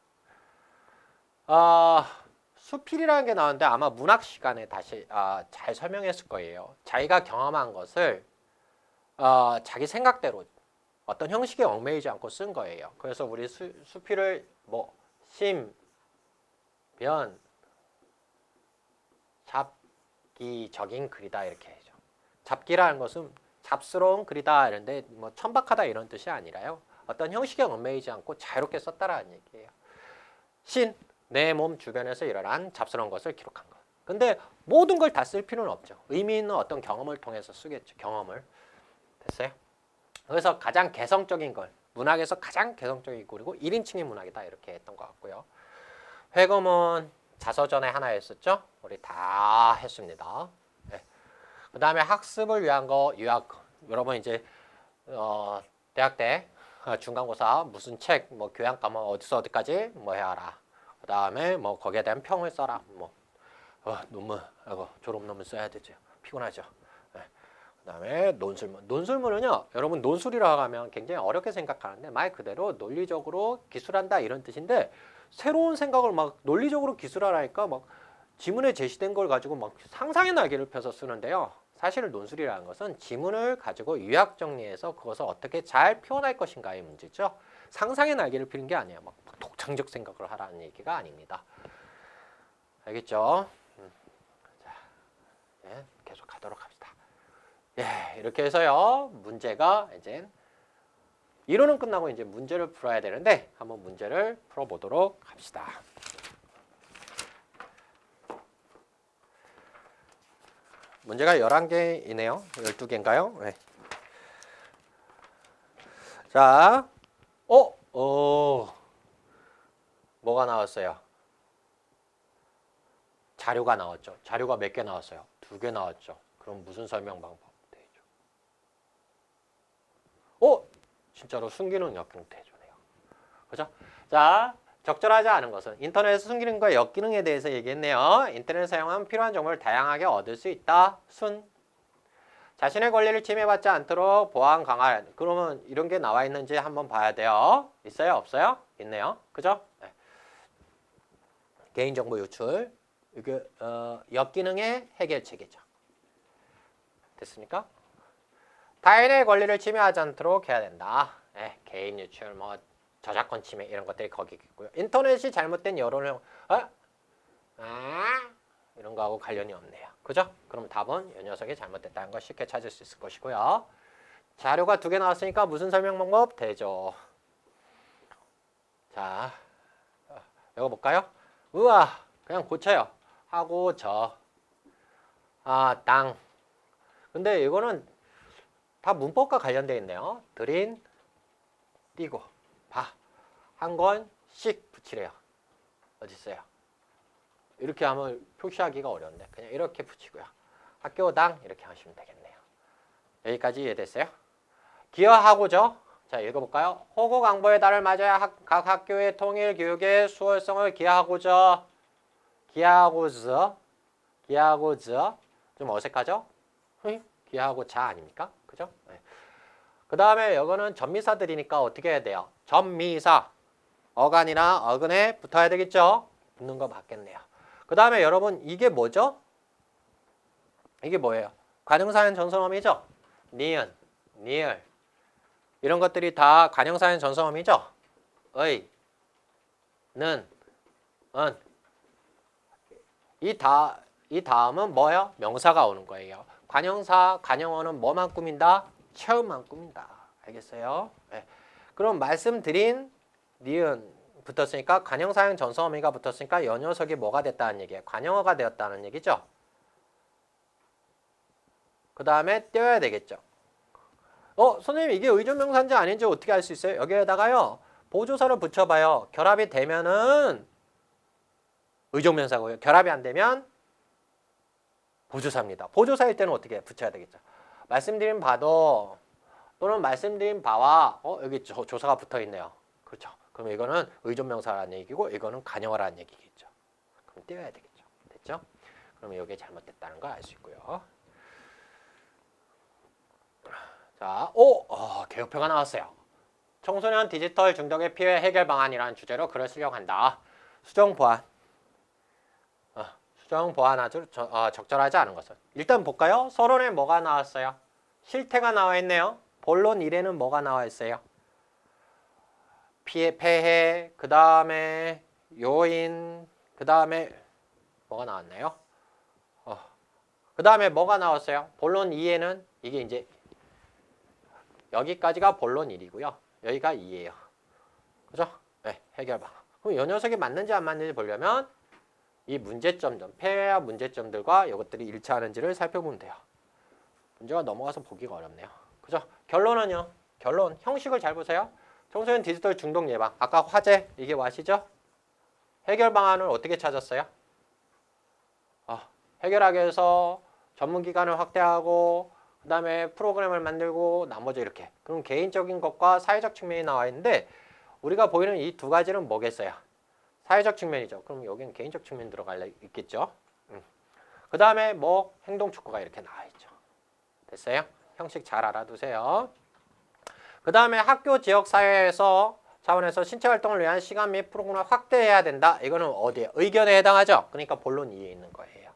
수필이라는 게 나오는데 아마 문학 시간에 다시 잘 설명했을 거예요. 자기가 경험한 것을 자기 생각대로 어떤 형식에 얽매이지 않고 쓴 거예요. 그래서 우리 수필을 심, 변, 잡기적인 글이다 이렇게 해죠. 잡기라는 것은 잡스러운 글이다 이런데 천박하다 이런 뜻이 아니라요. 어떤 형식에 얽매이지 않고 자유롭게 썼다라는 얘기예요. 신, 내 몸 주변에서 일어난 잡스러운 것을 기록한 것. 근데 모든 걸 다 쓸 필요는 없죠. 의미 있는 어떤 경험을 통해서 쓰겠죠. 경험을. 됐어요? 그래서 가장 개성적인 걸, 문학에서 가장 개성적인 글이고 1인칭의 문학이다 이렇게 했던 것 같고요. 회고문, 자서전에 하나 했었죠? 우리 다 했습니다. 네. 그 다음에 학습을 위한 거 유학. 여러분 이제 대학 때 중간고사 무슨 책, 뭐 교양 과목 어디서 어디까지 뭐 해라. 그 다음에 뭐 거기에 대한 평을 써라. 뭐 논문, 졸업 논문 써야 되죠. 피곤하죠. 네. 그 다음에 논술문. 논술문은요, 여러분 논술이라고 하면 굉장히 어렵게 생각하는데 말 그대로 논리적으로 기술한다 이런 뜻인데 새로운 생각을 막 논리적으로 기술하라니까 막 지문에 제시된 걸 가지고 막 상상의 날개를 펴서 쓰는데요. 사실 논술이라는 것은 지문을 가지고 요약 정리해서 그것을 어떻게 잘 표현할 것인가의 문제죠. 상상의 날개를 피는 게 아니에요. 막 독창적 생각을 하라는 얘기가 아닙니다. 알겠죠? 자, 네, 계속 가도록 합시다. 예, 이렇게 해서요. 문제가 이제 이론은 끝나고 이제 문제를 풀어야 되는데 한번 문제를 풀어보도록 합시다. 문제가 11개이네요. 12개인가요? 네. 자, 뭐가 나왔어요? 자료가 나왔죠. 자료가 몇 개 나왔어요? 2개 나왔죠. 그럼 무슨 설명 방법 되죠? 진짜로 순기능 역기능 대조네요. 그죠? 자, 적절하지 않은 것은 인터넷에서 순기능과 역기능에 대해서 얘기했네요. 인터넷 사용하면 필요한 정보를 다양하게 얻을 수 있다. 자신의 권리를 침해받지 않도록 보안 강화. 그러면 이런 게 나와 있는지 한번 봐야 돼요. 있어요? 없어요? 있네요. 그죠? 네. 개인정보 유출. 이게 역기능의 해결책이죠. 됐습니까? 타인의 권리를 침해하지 않도록 해야 된다. 네, 개인 유출, 뭐 저작권 침해 이런 것들이 거기 있고요. 인터넷이 잘못된 여론을 이런 거하고 관련이 없네요. 그죠? 그럼 답은 이 녀석이 잘못됐다는 걸 쉽게 찾을 수 있을 것이고요. 자료가 2개 나왔으니까 무슨 설명 방법 되죠? 자, 이거 볼까요? 우와, 그냥 고쳐요. 하고 땅. 근데 이거는 다 문법과 관련되어 있네요. 들인, 띄고, 한 권씩 붙이래요. 어디 있어요? 이렇게 하면 표시하기가 어려운데 그냥 이렇게 붙이고요. 학교당 이렇게 하시면 되겠네요. 여기까지 이해됐어요? 기여하고죠. 자, 읽어볼까요? 호구 강보에 달을 맞아야 각 학교의 통일 교육의 수월성을 기여하고죠. 기여하고죠. 좀 어색하죠? 기여하고자 아닙니까? 그죠? 네. 그 다음에 이거는 전미사들이니까 어떻게 해야 돼요? 전미사. 어간이나 어근에 붙어야 되겠죠? 붙는 거 맞겠네요. 그 다음에 여러분 이게 뭐죠? 이게 뭐예요? 관형사연 전성어미죠? 니은, 니을 이런 것들이 다 관형사연 전성어미죠? 의, 는, 은 이 다음은 뭐예요? 명사가 오는 거예요. 관형사, 관형어는 뭐만 꾸민다? 체험만 꾸민다. 알겠어요? 네. 그럼 말씀드린 니은 붙었으니까 관형사용 전성어미가 붙었으니까 이 녀석이 뭐가 됐다는 얘기예요? 관형어가 되었다는 얘기죠. 그 다음에 띄어야 되겠죠. 선생님 이게 의존명사인지 아닌지 어떻게 알 수 있어요? 여기에다가요 보조사를 붙여봐요. 결합이 되면은 의존명사고요. 결합이 안 되면 보조사입니다. 보조사일 때는 어떻게 붙여야 되겠죠? 말씀드린 바도 또는 말씀드린 바와 여기 조사가 붙어 있네요. 그렇죠? 그럼 이거는 의존명사라는 얘기고 이거는 관형어라는 얘기겠죠. 그럼 띄워야 되겠죠. 됐죠? 그러면 이게 잘못됐다는 걸 알 수 있고요. 자, 개혁표가 나왔어요. 청소년 디지털 중독의 피해 해결 방안이라는 주제로 글을 쓰려고 한다. 수정 보완. 수정 보완 아주 적절하지 않은 것은. 일단 볼까요? 서론에 뭐가 나왔어요? 실태가 나와 있네요. 본론 1에는 뭐가 나와 있어요? 폐해, 그 다음에 요인, 그 다음에 뭐가 나왔나요? 그 다음에 뭐가 나왔어요? 본론 2에는 이게 이제 여기까지가 본론 1이고요. 여기가 2예요. 그죠? 네, 해결 방안. 그럼 이 녀석이 맞는지 안 맞는지 보려면 이 문제점들, 폐해와 문제점들과 이것들이 일치하는지를 살펴보면 돼요. 문제가 넘어가서 보기가 어렵네요. 그죠? 결론은요. 결론, 형식을 잘 보세요. 청소년 디지털 중독 예방. 아까 화제, 이게 와시죠? 해결 방안을 어떻게 찾았어요? 해결하기 위해서 전문 기관을 확대하고 그 다음에 프로그램을 만들고 나머지 이렇게. 그럼 개인적인 것과 사회적 측면이 나와 있는데 우리가 보이는 이 두 가지는 뭐겠어요? 사회적 측면이죠. 그럼 여기는 개인적 측면 들어갈 있겠죠. 그 다음에 뭐 행동 축구가 이렇게 나와 있죠. 됐어요? 형식 잘 알아두세요. 그 다음에 학교 지역 사회에서 차원에서 신체 활동을 위한 시간 및 프로그램을 확대해야 된다. 이거는 어디에? 의견에 해당하죠. 그러니까 본론 2에 있는 거예요.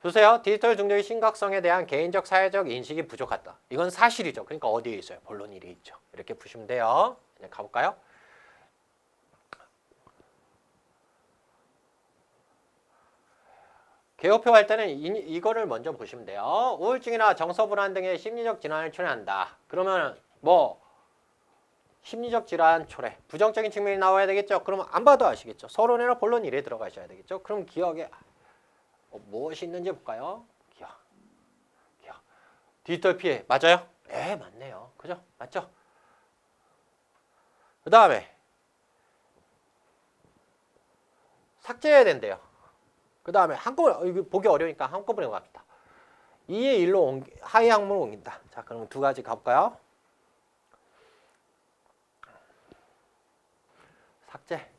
보세요. 디지털 중독의 심각성에 대한 개인적 사회적 인식이 부족하다. 이건 사실이죠. 그러니까 어디에 있어요? 본론 1에 있죠. 이렇게 보시면 돼요. 이제 가볼까요? 개요표 할 때는 이거를 먼저 보시면 돼요. 우울증이나 정서불안 등의 심리적 질환을 초래한다. 그러면 뭐 심리적 질환 초래, 부정적인 측면이 나와야 되겠죠. 그러면 안 봐도 아시겠죠. 서론이나 본론 1에 들어가셔야 되겠죠. 그럼 기억에 무엇이 있는지 볼까요? 기억. 디지털 피해 맞아요? 네, 맞네요. 그죠? 맞죠? 그 다음에 삭제해야 된대요. 그 다음에 한꺼번에 이거 보기 어려우니까 한꺼번에 갑니다. 2의 1로 하위 항목을 옮긴다. 자, 그럼 두 가지 가볼까요? 삭제.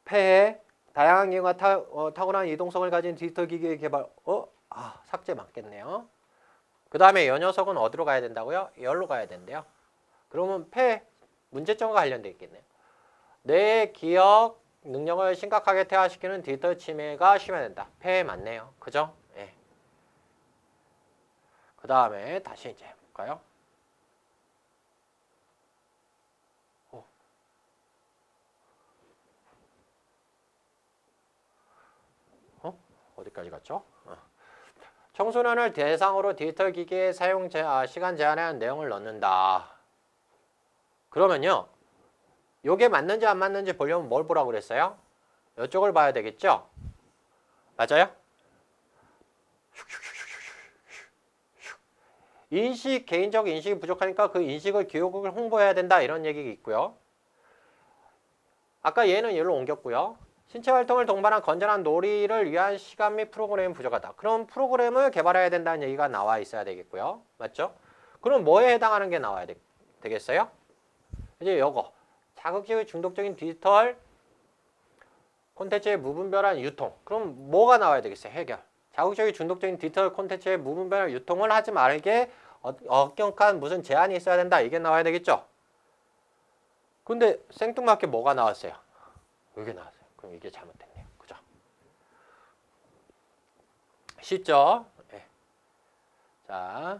폐해, 다양한 기능과 탁월한 이동성을 가진 디지털 기기의 개발. 삭제 맞겠네요. 그 다음에 이 녀석은 어디로 가야 된다고요? 열로 가야 된대요. 그러면 폐 문제점과 관련돼 있겠네요. 뇌의 기억 능력을 심각하게 퇴화시키는 디지털 침해가 심해된다. 폐에 맞네요. 그죠? 예. 그 다음에 다시 이제 볼까요? 어디까지 갔죠? 청소년을 대상으로 디지털 기기의 사용 시간 제한하는 내용을 넣는다. 그러면요. 요게 맞는지 안 맞는지 보려면 뭘 보라고 그랬어요? 이쪽을 봐야 되겠죠? 맞아요? 인식, 개인적 인식이 부족하니까 그 인식을 교육을 홍보해야 된다. 이런 얘기가 있고요. 아까 얘는 얘로 옮겼고요. 신체 활동을 동반한 건전한 놀이를 위한 시간 및 프로그램이 부족하다. 그럼 프로그램을 개발해야 된다는 얘기가 나와 있어야 되겠고요. 맞죠? 그럼 뭐에 해당하는 게 나와야 되겠어요? 이제 요거. 자극적인 중독적인 디지털 콘텐츠의 무분별한 유통. 그럼 뭐가 나와야 되겠어요? 해결. 자극적인 중독적인 디지털 콘텐츠의 무분별한 유통을 하지 말게 엄격한 무슨 제한이 있어야 된다. 이게 나와야 되겠죠? 근데 생뚱맞게 뭐가 나왔어요? 이게 나왔어요. 그럼 이게 잘못됐네요. 그죠? 쉽죠? 네. 자,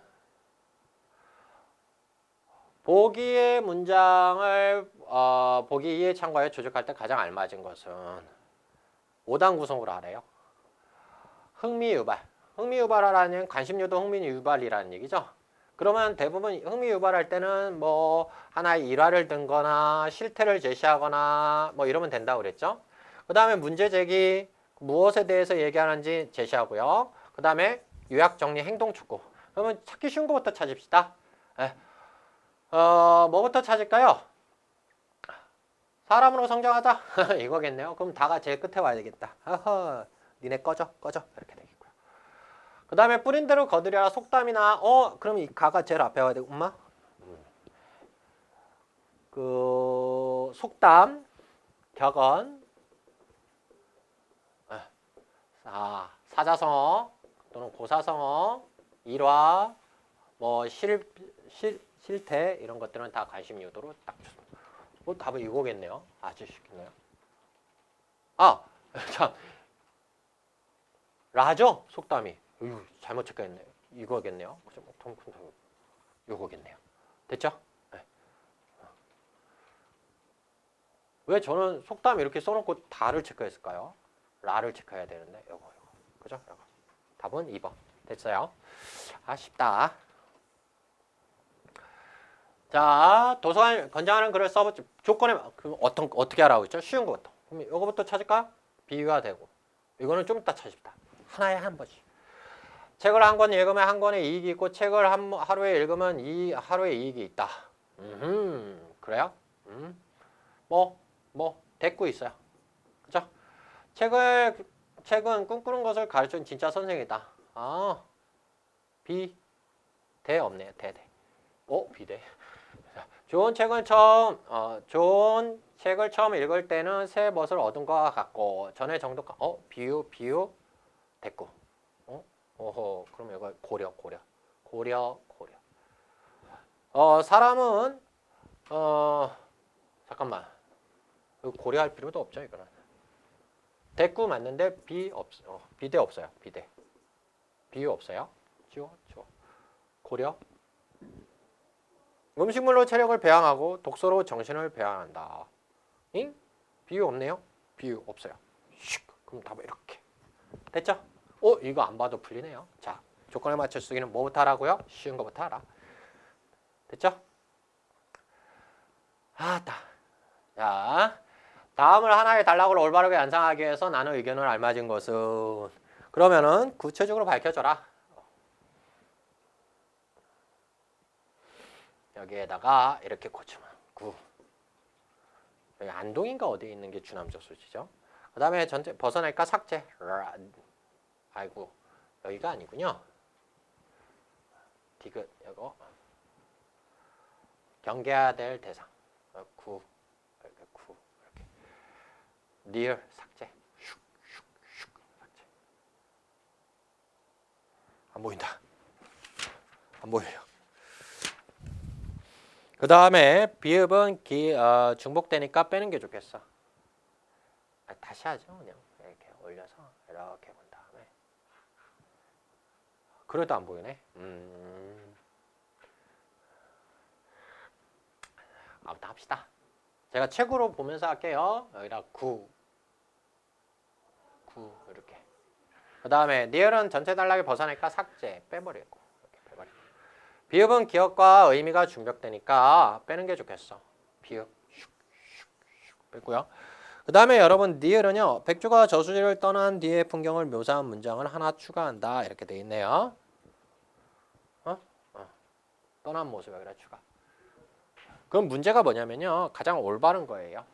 보기의 문장을 보기 2의 참고에 조직할 때 가장 알맞은 것은 5단 구성으로 하래요. 흥미유발. 흥미유발하라는 관심유도 흥미유발이라는 얘기죠. 그러면 대부분 흥미유발할 때는 뭐 하나의 일화를 든거나 실태를 제시하거나 뭐 이러면 된다고 그랬죠. 그 다음에 문제제기, 무엇에 대해서 얘기하는지 제시하고요. 그 다음에 요약정리, 행동촉구. 그러면 찾기 쉬운 것부터 찾읍시다. 네. 뭐부터 찾을까요? 사람으로 성장하자. 이거겠네요. 그럼 다가 제일 끝에 와야 되겠다. 허허, 니네 꺼져 이렇게 되겠고요. 그 다음에 뿌린 대로 거두려라. 속담이나 그럼 이 가가 제일 앞에 와야 되고 엄마? 그 속담, 격언, 사자성어 또는 고사성어, 일화, 뭐 실태 이런 것들은 다 관심 유도로 딱 줬습니다. 답은 이거겠네요. 아주 쉽겠네요. 참 라죠? 속담이. 잘못 체크했네요. 이거겠네요. 이거겠네요. 됐죠? 네. 왜 저는 속담 이렇게 써놓고 다를 체크했을까요? 라를 체크해야 되는데 이거. 그죠? 이거. 답은 2번. 됐어요? 쉽다. 자, 도서관 권장하는 글을 써보죠. 조건에 어떻게 하라고 했죠? 쉬운 것부터. 그럼 이거부터 찾을까? 비유가 되고. 이거는 좀 이따 찾읍시다. 하나에 한 번씩. 책을 한 권 읽으면 한 권에 이익이 있고 책을 하루에 읽으면 하루에 이익이 있다. 그래요? 대꾸 있어요. 그죠? 책은 꿈꾸는 것을 가르치는 진짜 선생이다. 비대 없네요. 대대. 비대. 좋은 책을 처음 읽을 때는 새 멋을 얻은 것과 같고 전의 정독 비유 대꾸. 그럼 이거 고려. 사람은 잠깐만. 고려할 필요도 없죠, 이거는. 대꾸 맞는데 비대 없어요. 비대. 비유 없어요. 지워. 고려. 음식물로 체력을 배양하고 독서로 정신을 배양한다. 잉? 비유 없네요. 비유 없어요. 그럼 답은 이렇게. 됐죠? 이거 안 봐도 풀리네요. 자, 조건에 맞춰 쓰기는 뭐부터 하라고요? 쉬운 거부터 하라. 됐죠? 자, 다음을 하나의 단락으로 올바르게 연상하기 위해서 나는 의견을 알맞은 것은 그러면은 구체적으로 밝혀줘라. 여기에다가 이렇게 고치면 여기 안동인가 어디에 있는 게 주남적 수지죠. 그 다음에 전체 벗어낼까 삭제. 아이고 여기가 아니군요. 디귿 이거 경계해야 될 대상 이렇게 리얼 삭제. 삭제. 안 보인다. 안 보여요. 그 다음에 비읍은 중복되니까 빼는 게 좋겠어. 다시 하죠. 그냥 이렇게 올려서 이렇게 본 다음에 그래도 안 보이네. 아무튼 합시다. 제가 책으로 보면서 할게요. 여기다 9 이렇게. 그 다음에 니을은 전체 단락에 벗어낼까 삭제 빼버리고 이렇게 빼버리고. 비읍은 기억과 의미가 중복되니까 빼는 게 좋겠어. 비읍 빼고요. 그 다음에 여러분 니을은요. 백조가 저수지를 떠난 뒤의 풍경을 묘사한 문장을 하나 추가한다. 이렇게 돼 있네요. 떠난 모습 여기다 추가. 그럼 문제가 뭐냐면요. 가장 올바른 거예요.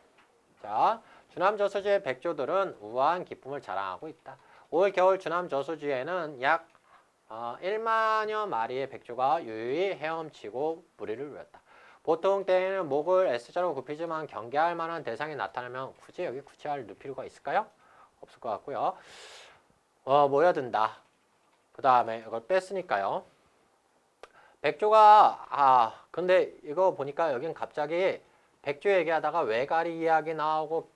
자, 주남 저수지의 백조들은 우아한 기쁨을 자랑하고 있다. 올 겨울 주남 저수지에는 약 1만여 마리의 백조가 유유히 헤엄치고 무리를 이뤘다. 보통 때에는 목을 S자로 굽히지만 경계할 만한 대상이 나타나면 굳이 여기 구체화를 넣을 필요가 있을까요? 없을 것 같고요. 모여든다. 그 다음에 이걸 뺐으니까요. 백조가 근데 이거 보니까 여긴 갑자기 백조 얘기하다가 외가리 이야기 나오고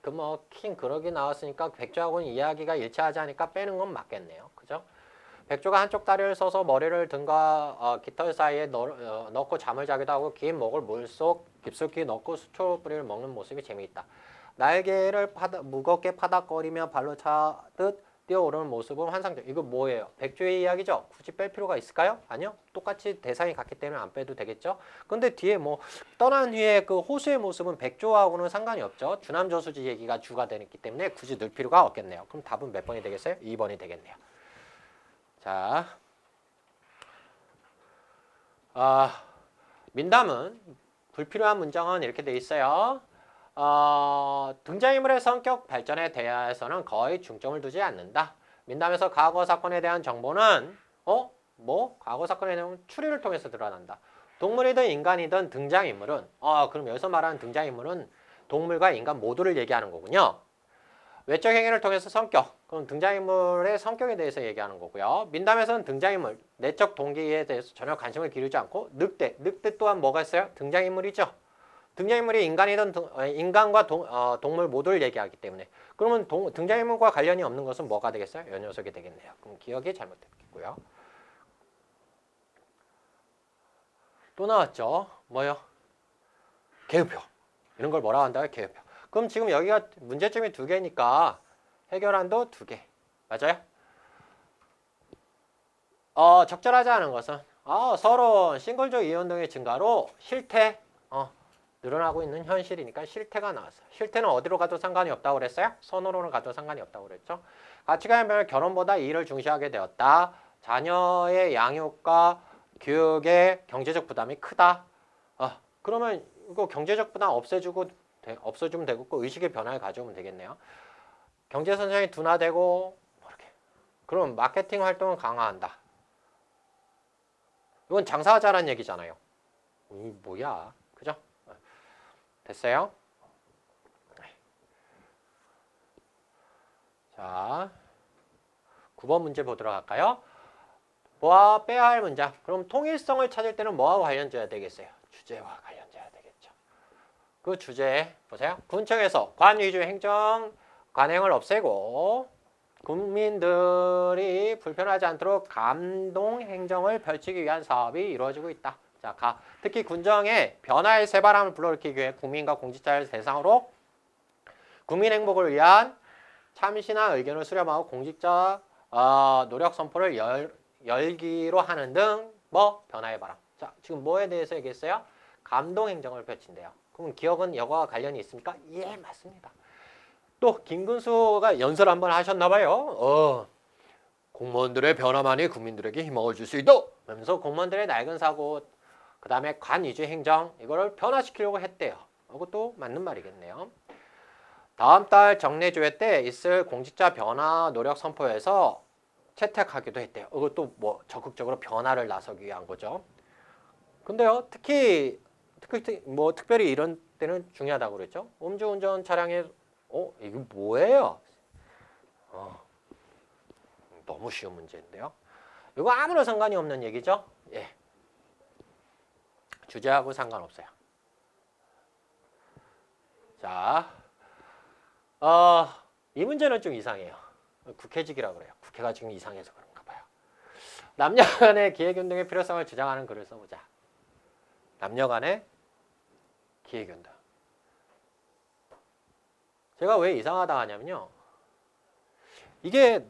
킹 그러기 나왔으니까 백조하고는 이야기가 일치하지 않으니까 빼는 건 맞겠네요. 그죠? 백조가 한쪽 다리를 써서 머리를 등과 깃털 사이에 넣고 잠을 자기도 하고 긴 목을 물속 깊숙이 넣고 수초 뿌리를 먹는 모습이 재미있다. 날개를 무겁게 파닥거리며 발로 차듯 뛰어오르는 모습은 환상적. 이거 뭐예요? 백조의 이야기죠? 굳이 뺄 필요가 있을까요? 아니요. 똑같이 대상이 같기 때문에 안 빼도 되겠죠? 근데 뒤에 떠난 후에 그 호수의 모습은 백조하고는 상관이 없죠. 주남 저수지 얘기가 주가 되기 때문에 굳이 넣을 필요가 없겠네요. 그럼 답은 몇 번이 되겠어요? 2번이 되겠네요. 자, 민담은 불필요한 문장은 이렇게 돼 있어요. 등장인물의 성격 발전에 대해서는 거의 중점을 두지 않는다. 민담에서 과거 사건에 대한 정보는 과거 사건에 대한 추리를 통해서 드러난다. 동물이든 인간이든 등장인물은 그럼 여기서 말하는 등장인물은 동물과 인간 모두를 얘기하는 거군요. 외적 행위를 통해서 성격, 그럼 등장인물의 성격에 대해서 얘기하는 거고요. 민담에서는 등장인물, 내적 동기에 대해서 전혀 관심을 기울이지 않고 늑대 또한 뭐가 있어요? 등장인물이죠. 등장인물이 인간과 동물 모두를 얘기하기 때문에 그러면 등장인물과 관련이 없는 것은 뭐가 되겠어요? 이 녀석이 되겠네요. 그럼 기억이 잘못됐겠고요. 또 나왔죠. 뭐요? 계급표. 이런 걸 뭐라고 한다고요? 계급표. 그럼 지금 여기가 문제점이 2개니까 해결안도 2개. 맞아요? 적절하지 않은 것은 서로 싱글족 이혼 등의 증가로 실태 늘어나고 있는 현실이니까 실태가 나왔어요. 실태는 어디로 가도 상관이 없다고 그랬어요? 선으로는 가도 상관이 없다고 그랬죠. 가치관의 변화 결혼보다 이를 중시하게 되었다. 자녀의 양육과 교육의 경제적 부담이 크다. 그러면 이거 경제적 부담 없애주고 없어지면 되고 의식의 변화를 가져오면 되겠네요. 경제 성장이 둔화되고 뭐 이렇게. 그럼 마케팅 활동을 강화한다. 이건 장사하자라는 얘기잖아요. 뭐야, 그죠? 됐어요? 자, 9번 문제 보도록 할까요? 뭐와 빼야 할 문장. 그럼 통일성을 찾을 때는 뭐와 관련져야 되겠어요? 주제와 관련져야 되겠죠. 그 주제 보세요. 군청에서 관 위주 행정 관행을 없애고 국민들이 불편하지 않도록 감동 행정을 펼치기 위한 사업이 이루어지고 있다. 자, 특히 군정의 변화의 새바람을 불러일으키기 위해 국민과 공직자를 대상으로 국민 행복을 위한 참신한 의견을 수렴하고 공직자 노력 선포를 열기로 하는 등 뭐 변화의 바람. 자, 지금 뭐에 대해서 얘기했어요? 감동 행정을 펼친대요. 그럼 기억은 이거와 관련이 있습니까? 예, 맞습니다. 또 김근수가 연설 한번 하셨나 봐요. 공무원들의 변화만이 국민들에게 희망을 줄 수 있다. 그러면서 공무원들의 낡은 사고, 그 다음에 관 위주 행정 이거를 변화시키려고 했대요. 이것도 맞는 말이겠네요. 다음 달 정례조회 때 있을 공직자 변화 노력 선포에서 채택하기도 했대요. 이것도 뭐 적극적으로 변화를 나서기 위한 거죠. 근데요, 특히 뭐 특별히 이런 때는 중요하다고 그랬죠. 음주운전 차량에 이거 뭐예요? 너무 쉬운 문제인데요. 이거 아무런 상관이 없는 얘기죠. 예. 주제하고 상관없어요. 자, 이 문제는 좀 이상해요. 국회직이라고 그래요. 국회가 지금 이상해서 그런가 봐요. 남녀 간의 기회균등의 필요성을 주장하는 글을 써보자. 남녀 간의 기회균등. 제가 왜 이상하다 하냐면요. 이게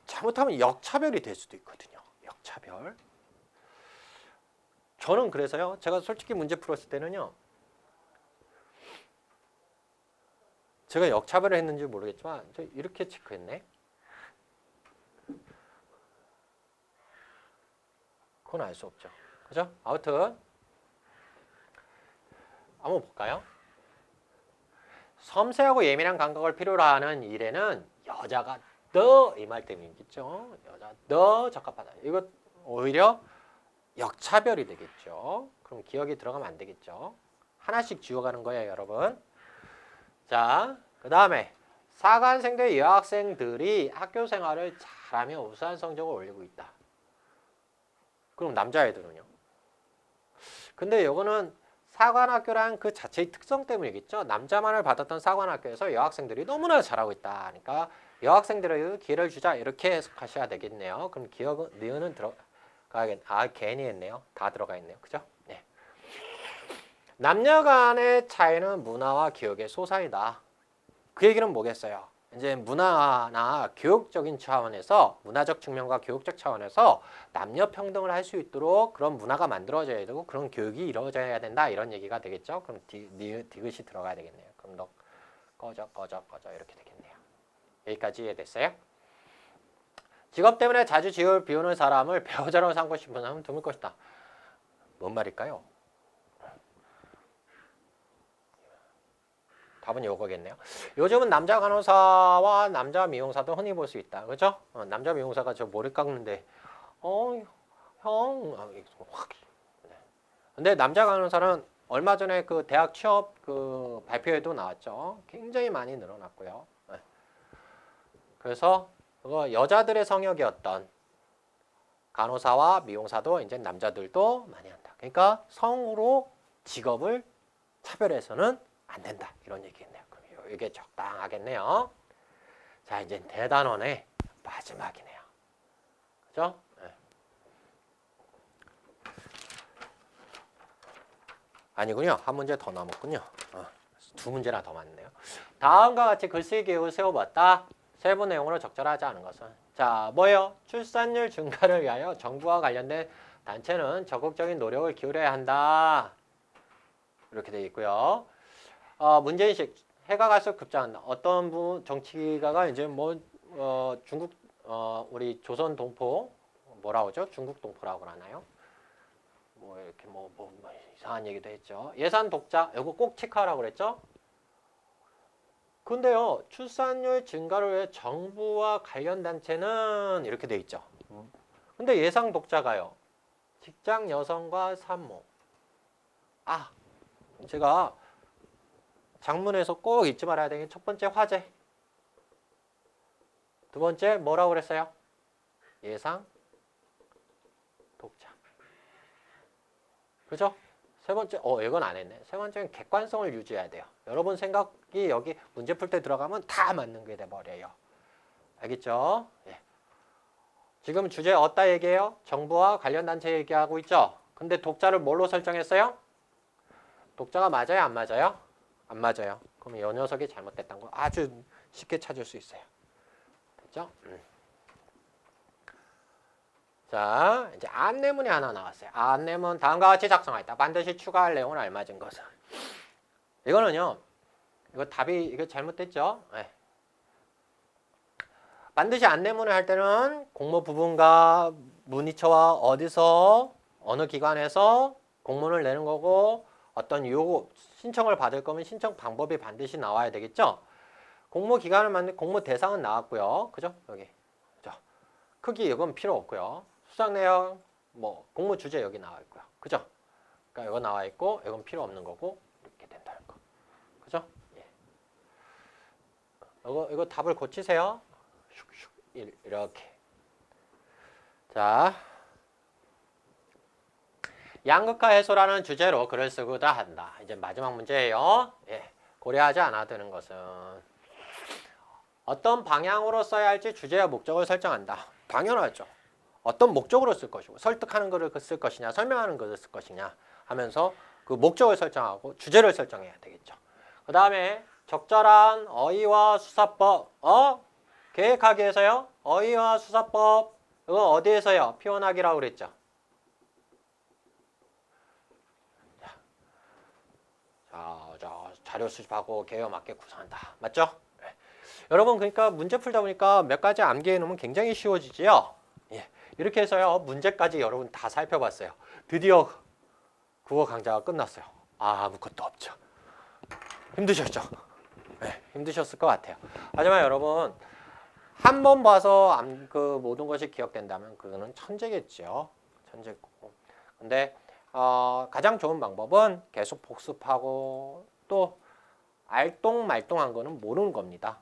잘못하면 역차별이 될 수도 있거든요. 역차별. 저는 그래서요. 제가 솔직히 문제 풀었을 때는요. 제가 역차별을 했는지 모르겠지만 저 이렇게 체크했네. 그건 알 수 없죠. 그죠? 아무튼 한번 볼까요? 섬세하고 예민한 감각을 필요로 하는 일에는 여자가 더 이 말 때문이겠죠. 여자 더 적합하다. 이거 오히려 역차별이 되겠죠. 그럼 기억이 들어가면 안 되겠죠. 하나씩 지워가는 거예요, 여러분. 자, 그 다음에 사관생대 여학생들이 학교 생활을 잘하며 우수한 성적을 올리고 있다. 그럼 남자애들은요? 근데 이거는 사관학교란 그 자체의 특성 때문이겠죠. 남자만을 받았던 사관학교에서 여학생들이 너무나 잘하고 있다. 그러니까 여학생들에게 기회를 주자 이렇게 해석하셔야 되겠네요. 그럼 기억은 니은은 들어가야겠. 괜히 했네요. 다 들어가 있네요. 그죠? 네. 남녀 간의 차이는 문화와 교육의 소산이다. 그 얘기는 뭐겠어요? 이제 문화나 교육적인 차원에서 문화적 측면과 교육적 차원에서 남녀 평등을 할 수 있도록 그런 문화가 만들어져야 되고 그런 교육이 이루어져야 된다 이런 얘기가 되겠죠. 그럼 디귿이 들어가야 되겠네요. 그럼 너 꺼져 이렇게 되겠네요. 여기까지 이해됐어요? 직업 때문에 자주 집을 비우는 사람을 배우자로 삼고 싶은 사람은 드물 것이다. 뭔 말일까요? 답은 요거겠네요. 요즘은 남자 간호사와 남자 미용사도 흔히 볼 수 있다. 그죠? 남자 미용사가 저 머리 깎는데 확. 근데 남자 간호사는 얼마 전에 그 대학 취업 그 발표에도 나왔죠. 굉장히 많이 늘어났고요. 그래서 그거 여자들의 성역이었던 간호사와 미용사도 이제 남자들도 많이 한다. 그러니까 성으로 직업을 차별해서는 안 된다. 이런 얘기겠네요. 그럼 이게 적당하겠네요. 자, 이제 대단원의 마지막이네요. 그죠? 네. 아니군요. 한 문제 더 남았군요. 두 문제나 더 많네요. 다음과 같이 글쓰기 계획을 세워봤다. 세부 내용으로 적절하지 않은 것은 자, 뭐예요? 출산율 증가를 위하여 정부와 관련된 단체는 적극적인 노력을 기울여야 한다. 이렇게 되어 있고요. 문제인식 해가 갈수록 급장한다. 어떤 정치가가 이제 중국 우리 조선 동포 뭐라 그러죠? 중국 동포라고 하나요? 뭐 이렇게 뭐 이상한 얘기도 했죠. 예산 독자 이거 꼭 체크하라고 그랬죠? 근데요, 출산율 증가를 위해 정부와 관련 단체는 이렇게 돼 있죠. 근데 예상 독자가요, 직장 여성과 산모. 아, 제가 장문에서 꼭 잊지 말아야 되는 게 첫 번째 화재, 두 번째 뭐라고 그랬어요? 예상 독자. 그죠? 세 번째, 이건 안 했네. 세 번째는 객관성을 유지해야 돼요. 여러분 생각이 여기 문제 풀 때 들어가면 다 맞는 게 돼버려요. 알겠죠? 예. 지금 주제 어디다 얘기해요? 정부와 관련 단체 얘기하고 있죠? 근데 독자를 뭘로 설정했어요? 독자가 맞아요? 안 맞아요? 안 맞아요. 그럼 이 녀석이 잘못됐다는 거 아주 쉽게 찾을 수 있어요. 됐죠? 자, 이제 안내문이 하나 나왔어요. 안내문 다음과 같이 작성하였다. 반드시 추가할 내용을 알맞은 것은. 이거는요, 이거 답이 이거 잘못됐죠? 네. 반드시 안내문을 할 때는 공모 부분과 문의처와 어디서 어느 기관에서 공문을 내는 거고, 어떤 요구 신청을 받을 거면 신청 방법이 반드시 나와야 되겠죠? 공모 기관을 만든 공모 대상은 나왔고요. 그죠? 여기. 그죠? 크기 이건 필요 없고요. 수상 내역, 뭐 공모 주제 여기 나와 있고요. 그죠? 그러니까 이거 나와 있고 이건 필요 없는 거고 이렇게 된다는 거. 그죠? 예. 이거 답을 고치세요. 슉슉 이렇게. 자, 양극화 해소라는 주제로 글을 쓰고자 한다. 이제 마지막 문제예요. 예. 고려하지 않아도 되는 것은 어떤 방향으로 써야 할지 주제와 목적을 설정한다. 당연하죠. 어떤 목적으로 쓸 것이고 설득하는 것을 쓸 것이냐 설명하는 것을 쓸 것이냐 하면서 그 목적을 설정하고 주제를 설정해야 되겠죠. 그 다음에 적절한 어휘와 수사법. 계획하기에서요. 어휘와 수사법. 이거 어디에서요? 표현하기라고 그랬죠. 자, 자료 수집하고 계획에 맞게 구성한다. 맞죠? 네. 여러분 그러니까 문제 풀다 보니까 몇 가지 암기해 놓으면 굉장히 쉬워지지요. 예. 이렇게 해서요. 문제까지 여러분 다 살펴봤어요. 드디어 국어 강좌가 끝났어요. 아무것도 없죠. 힘드셨죠? 네, 힘드셨을 것 같아요. 하지만 여러분 한 번 봐서 그 모든 것이 기억된다면 그거는 천재겠죠. 천재고. 근데 가장 좋은 방법은 계속 복습하고 또 알똥말똥한 거는 모르는 겁니다.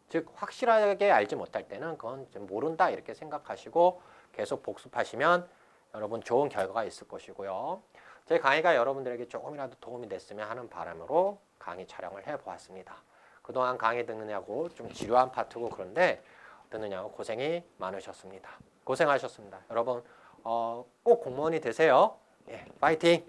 즉 확실하게 알지 못할 때는 그건 모른다 이렇게 생각하시고 계속 복습하시면 여러분 좋은 결과가 있을 것이고요. 제 강의가 여러분들에게 조금이라도 도움이 됐으면 하는 바람으로 강의 촬영을 해보았습니다. 그동안 강의 듣느냐고 좀 지루한 파트고 그런데 듣느냐고 고생이 많으셨습니다. 고생하셨습니다. 여러분 꼭 공무원이 되세요. 예, 파이팅!